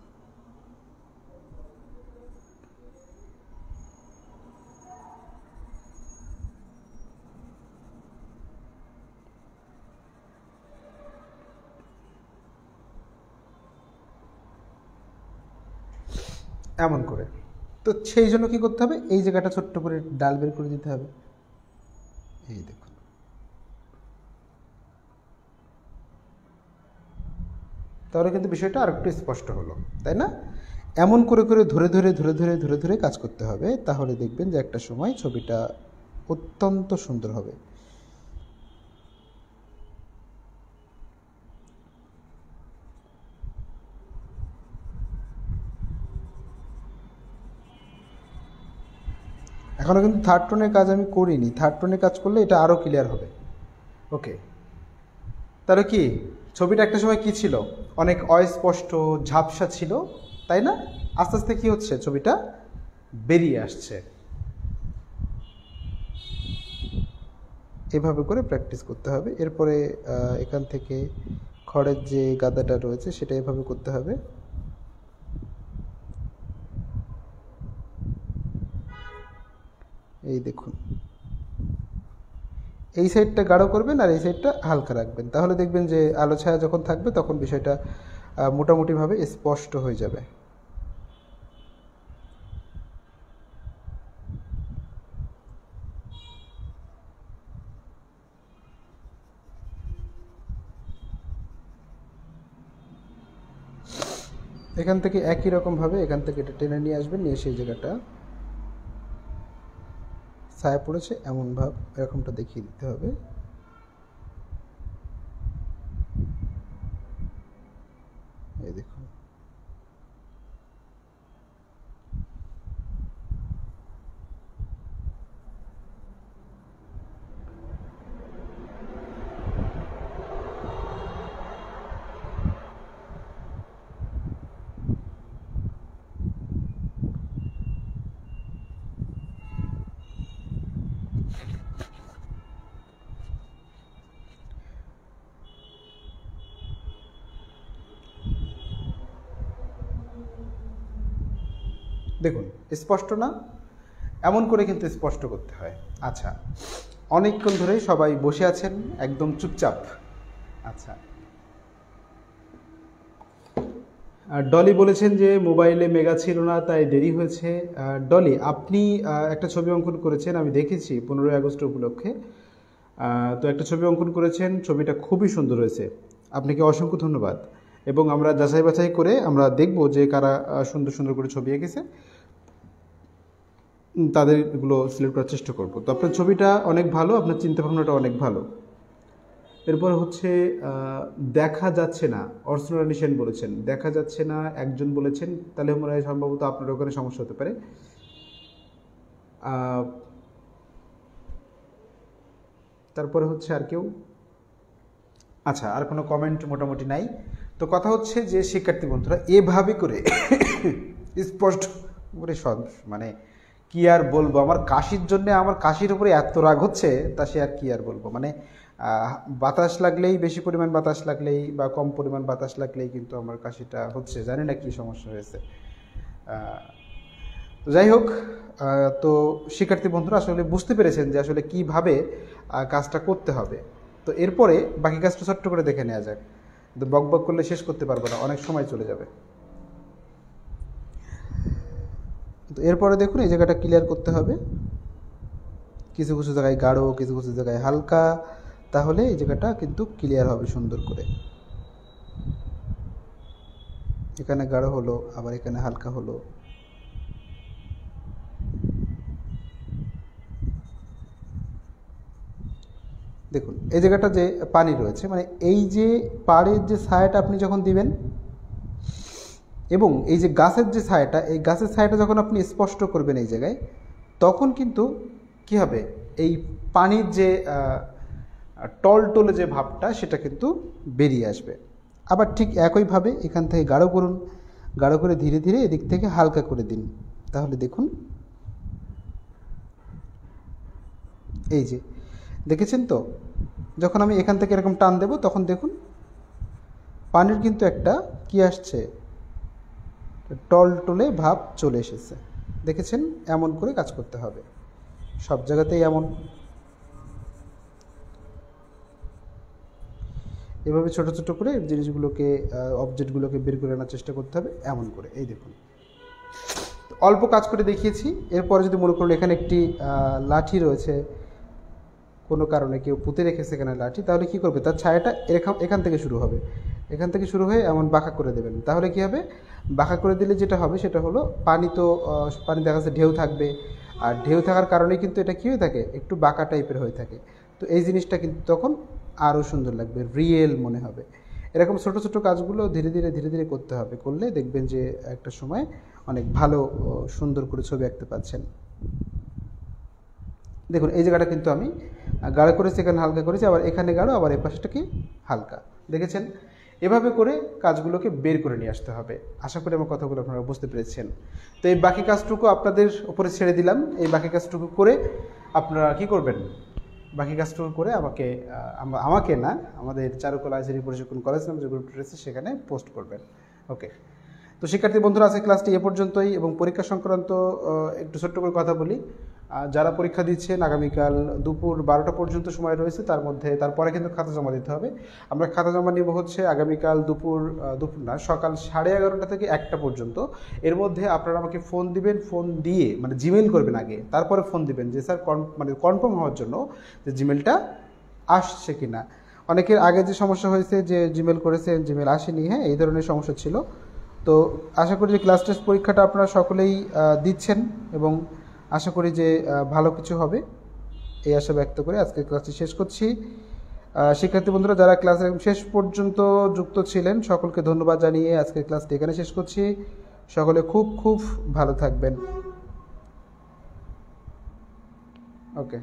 এমন করে। তো সেই জন্য কি করতে হবে, এই জায়গাটা ছোট্ট করে ডাল বের করে দিতে হবে। এই দেখুন, তাহলে কিন্তু বিষয়টা আর একটু স্পষ্ট হলো, তাই না? এমন করে করে ধরে ধরে ধরে ধরে ধরে ধরে কাজ করতে হবে, তাহলে দেখবেন যে একটা সময় ছবিটা অত্যন্ত সুন্দর হবে। এখনও কিন্তু থার্ড টোনের কাজ আমি করিনি, থার্ড টোনের কাজ করলে এটা আরও ক্লিয়ার হবে। ওকে, তাহলে কি ছবিটা একটা সময় কি ছিল, অনেক অস্পষ্ট ঝাপসা ছিল, তাই না? আস্তে আস্তে কি হচ্ছে, ছবিটা বেরিয়ে আসছে। এভাবে করে প্র্যাকটিস করতে হবে। এরপরে এখান থেকে খড়ের যে গাদাটা রয়েছে সেটা এভাবে করতে হবে। এই দেখুন, এই সাইডটা গাঢ় করবেন আর এই সাইডটা হালকা রাখবেন, তাহলে দেখবেন যে আলো ছায়া যখন থাকবে তখন বিষয়টা মোটামুটিভাবে স্পষ্ট হয়ে যাবে। এখান থেকে একই রকমভাবে এখান থেকে এটা টেনে নিয়ে আসবেন, নিয়ে সেই জায়গাটা ছায়া পড়েছে এমন ভাব এরকমটা দেখিয়ে দিতে হবে। এই দেখুন, দেখুন স্পষ্ট না? এমন করে কিন্তু স্পষ্ট করতে হয়। আচ্ছা, অনেকক্ষণ ধরেই সবাই বসে আছেন একদম চুপচাপ। আচ্ছা, আর ডলি বলেছেন যে মোবাইলে মেগা ছিল না তাই দেরি হয়েছে। ডলি, আপনি একটা ছবি অঙ্কন করেছেন, আমি দেখেছি 15ই আগস্ট উপলক্ষে। তো একটা ছবি অঙ্কন করেছেন, ছবিটা খুবই সুন্দর হয়েছে, আপনাকে অসংখ্য ধন্যবাদ। এবং আমরা যাচাই বাছাই করে আমরা দেখব যে কারা সুন্দর সুন্দর করে ছবি এঁকেছে, তাদের এগুলো সিলেক্ট করার চেষ্টা করব। তো আপনার ছবিটা অনেক ভালো, আপনার চিন্তাভাবনাটা অনেক ভালো। এরপর হচ্ছে দেখা যাচ্ছে না, অর্চনা রানী সেন বলেছেন দেখা যাচ্ছে না, একজন বলেছেন, তাহলে মনে হয় সম্ভবত আপনার ওখানে সমস্যা হতে পারে। তারপরে হচ্ছে আর কেউ, আচ্ছা আর কোনো কমেন্ট মোটামুটি নাই। তো কথা হচ্ছে যে শিক্ষার্থী বন্ধুরা এভাবে করে স্পষ্ট করে মানে কি আর বলবো, আমার কাশির জন্য, আমার কাশির উপরে এত রাগ হচ্ছে তা সে আর কি আর বলবো। মানে বাতাস লাগলেই, বেশি পরিমাণ বাতাস লাগলেই বা কম পরিমাণ বাতাস লাগলেই কিন্তু আমার কাশিটা হচ্ছে, জানি না কি সমস্যা হয়েছে। তো যাই হোক, তো শিক্ষার্থী বন্ধুরা আসলে বুঝতে পেরেছেন যে আসলে কিভাবে কাজটা করতে হবে। তো এরপরে বাকি কাজটা ছোট্ট করে দেখে নেওয়া যাক, কিন্তু বক বক করলে শেষ করতে পারবো না, অনেক সময় চলে যাবে। তো এরপরে দেখুন এই জায়গাটা ক্লিয়ার করতে হবে, কিছু কিছু জায়গায় গাঢ়, কিছু কিছু জায়গায় হালকা, তাহলে এই জায়গাটা কিন্তু ক্লিয়ার হবে সুন্দর করে। এখানে গাঢ় হলো, আবার এখানে হালকা হলো। দেখুন এই জায়গাটা যে পানি রয়েছে, মানে এই যে পাড়ের যে ছায়াটা আপনি যখন দিবেন এবং এই যে গাছের যে ছায়াটা, এই গাছের ছায়াটা যখন আপনি স্পষ্ট করবেন এই জায়গায়, তখন কিন্তু কি হবে, এই পানির যে টলটলে যে ভাবটা সেটা কিন্তু বেরিয়ে আসবে। আবার ঠিক একইভাবে এখান থেকে গাঢ় করুন, গাঢ় করে ধীরে ধীরে এদিক থেকে হালকা করে দিন, তাহলে দেখুন এই যে দেখেছেন তো, যখন আমি এখান থেকে এরকম টান দেব তখন দেখুন পানির কিন্তু একটা কি আসছে, টলটলে ভাব চলে এসেছে। দেখেছেন, এমন করে কাজ করতে হবে, সব জায়গাতেই এমন। এভাবে ছোট ছোট করে জিনিসগুলোকে, অবজেক্টগুলোকে বের করে আনার চেষ্টা করতে হবে, এমন করে। এই দেখুন, অল্প কাজ করে দেখিয়েছি। এরপরে যদি মনে করুন এখানে একটি লাঠি রয়েছে, কোনো কারণে কেউ পুঁতে রেখেছে এখানে লাঠি, তাহলে কি করবে, তার ছায়াটা এখান থেকে শুরু হবে, এখান থেকে শুরু হয়ে এমন বাঁকা করে দেবেন। তাহলে কি হবে, বাঁকা করে দিলে যেটা হবে সেটা হলো, পানি তো পানি দেখা যাচ্ছে ঢেউ থাকবে, আর ঢেউ থাকার কারণে কিন্তু এটা কী হয়ে থাকে, একটু বাঁকা টাইপের হয়ে থাকে। তো এই জিনিসটা কিন্তু তখন আরও সুন্দর লাগবে, রিয়েল মনে হবে। এরকম ছোট ছোট কাজগুলো ধীরে ধীরে ধীরে ধীরে করতে হবে, করলে দেখবেন যে একটা সময় অনেক ভালো সুন্দর করে ছবি আঁকতে পাচ্ছেন। দেখুন এই জায়গাটা কিন্তু আমি গাঢ় করেছি, এখানে হালকা করেছি, আবার এখানে গাঢ়, আবার এই পাশটা কি হালকা। দেখেছেন, এভাবে করে কাজগুলোকে বের করে নিয়ে আসতে হবে। আশা করি আমার কথাগুলো আপনারা বুঝতে পেরেছেন। তো এই বাকি কাজটুকু আপনাদের উপরে ছেড়ে দিলাম। এই বাকি কাজটুকু করে আপনারা কি করবেন, বাকি কাজটুকু করে আমাকে না, আমাদের চারুকলা আইসিটি প্রশিক্ষণ কলেজ নামে যে গ্রুপটি রয়েছে সেখানে পোস্ট করবেন। ওকে, তো শিক্ষার্থী বন্ধুরা, আজকে ক্লাসটি এ পর্যন্তই। এবং পরীক্ষা সংক্রান্ত একটু ছোট্ট করে কথা বলি। যারা পরীক্ষা দিচ্ছেন, আগামীকাল দুপুর 12টা পর্যন্ত সময় রয়েছে, তারপরে কিন্তু খাতা জমা দিতে হবে। আমরা খাতা জমা নিব হচ্ছে আগামীকাল দুপুর না, সকাল 11:30 থেকে 1টা পর্যন্ত। এর মধ্যে আপনারা আমাকে ফোন দিবেন, ফোন দিয়ে মানে জিমেইল করবেন আগে, তারপরে ফোন দিবেন যে স্যার মানে কনফার্ম হওয়ার জন্য যে জিমেইলটা আসছে কিনা। অনেকের আগে যে সমস্যা হয়েছে যে জিমেইল করেছেন, জিমেইল আসেনি, হ্যাঁ, এই ধরনের সমস্যা ছিল। তো আশা করি যে ক্লাস টেস্ট পরীক্ষাটা আপনারা সকলেই দিচ্ছেন, এবং আশা করি যে ভালো কিছু হবে, এই আশা ব্যক্ত করে আজকের ক্লাসটি শেষ করছি। শিক্ষার্থী বন্ধুরা, যারা ক্লাসের শেষ পর্যন্ত যুক্ত ছিলেন সকলকে ধন্যবাদ জানিয়ে আজকের ক্লাসটি এখানে শেষ করছি। সকলে খুব খুব ভালো থাকবেন। ওকে।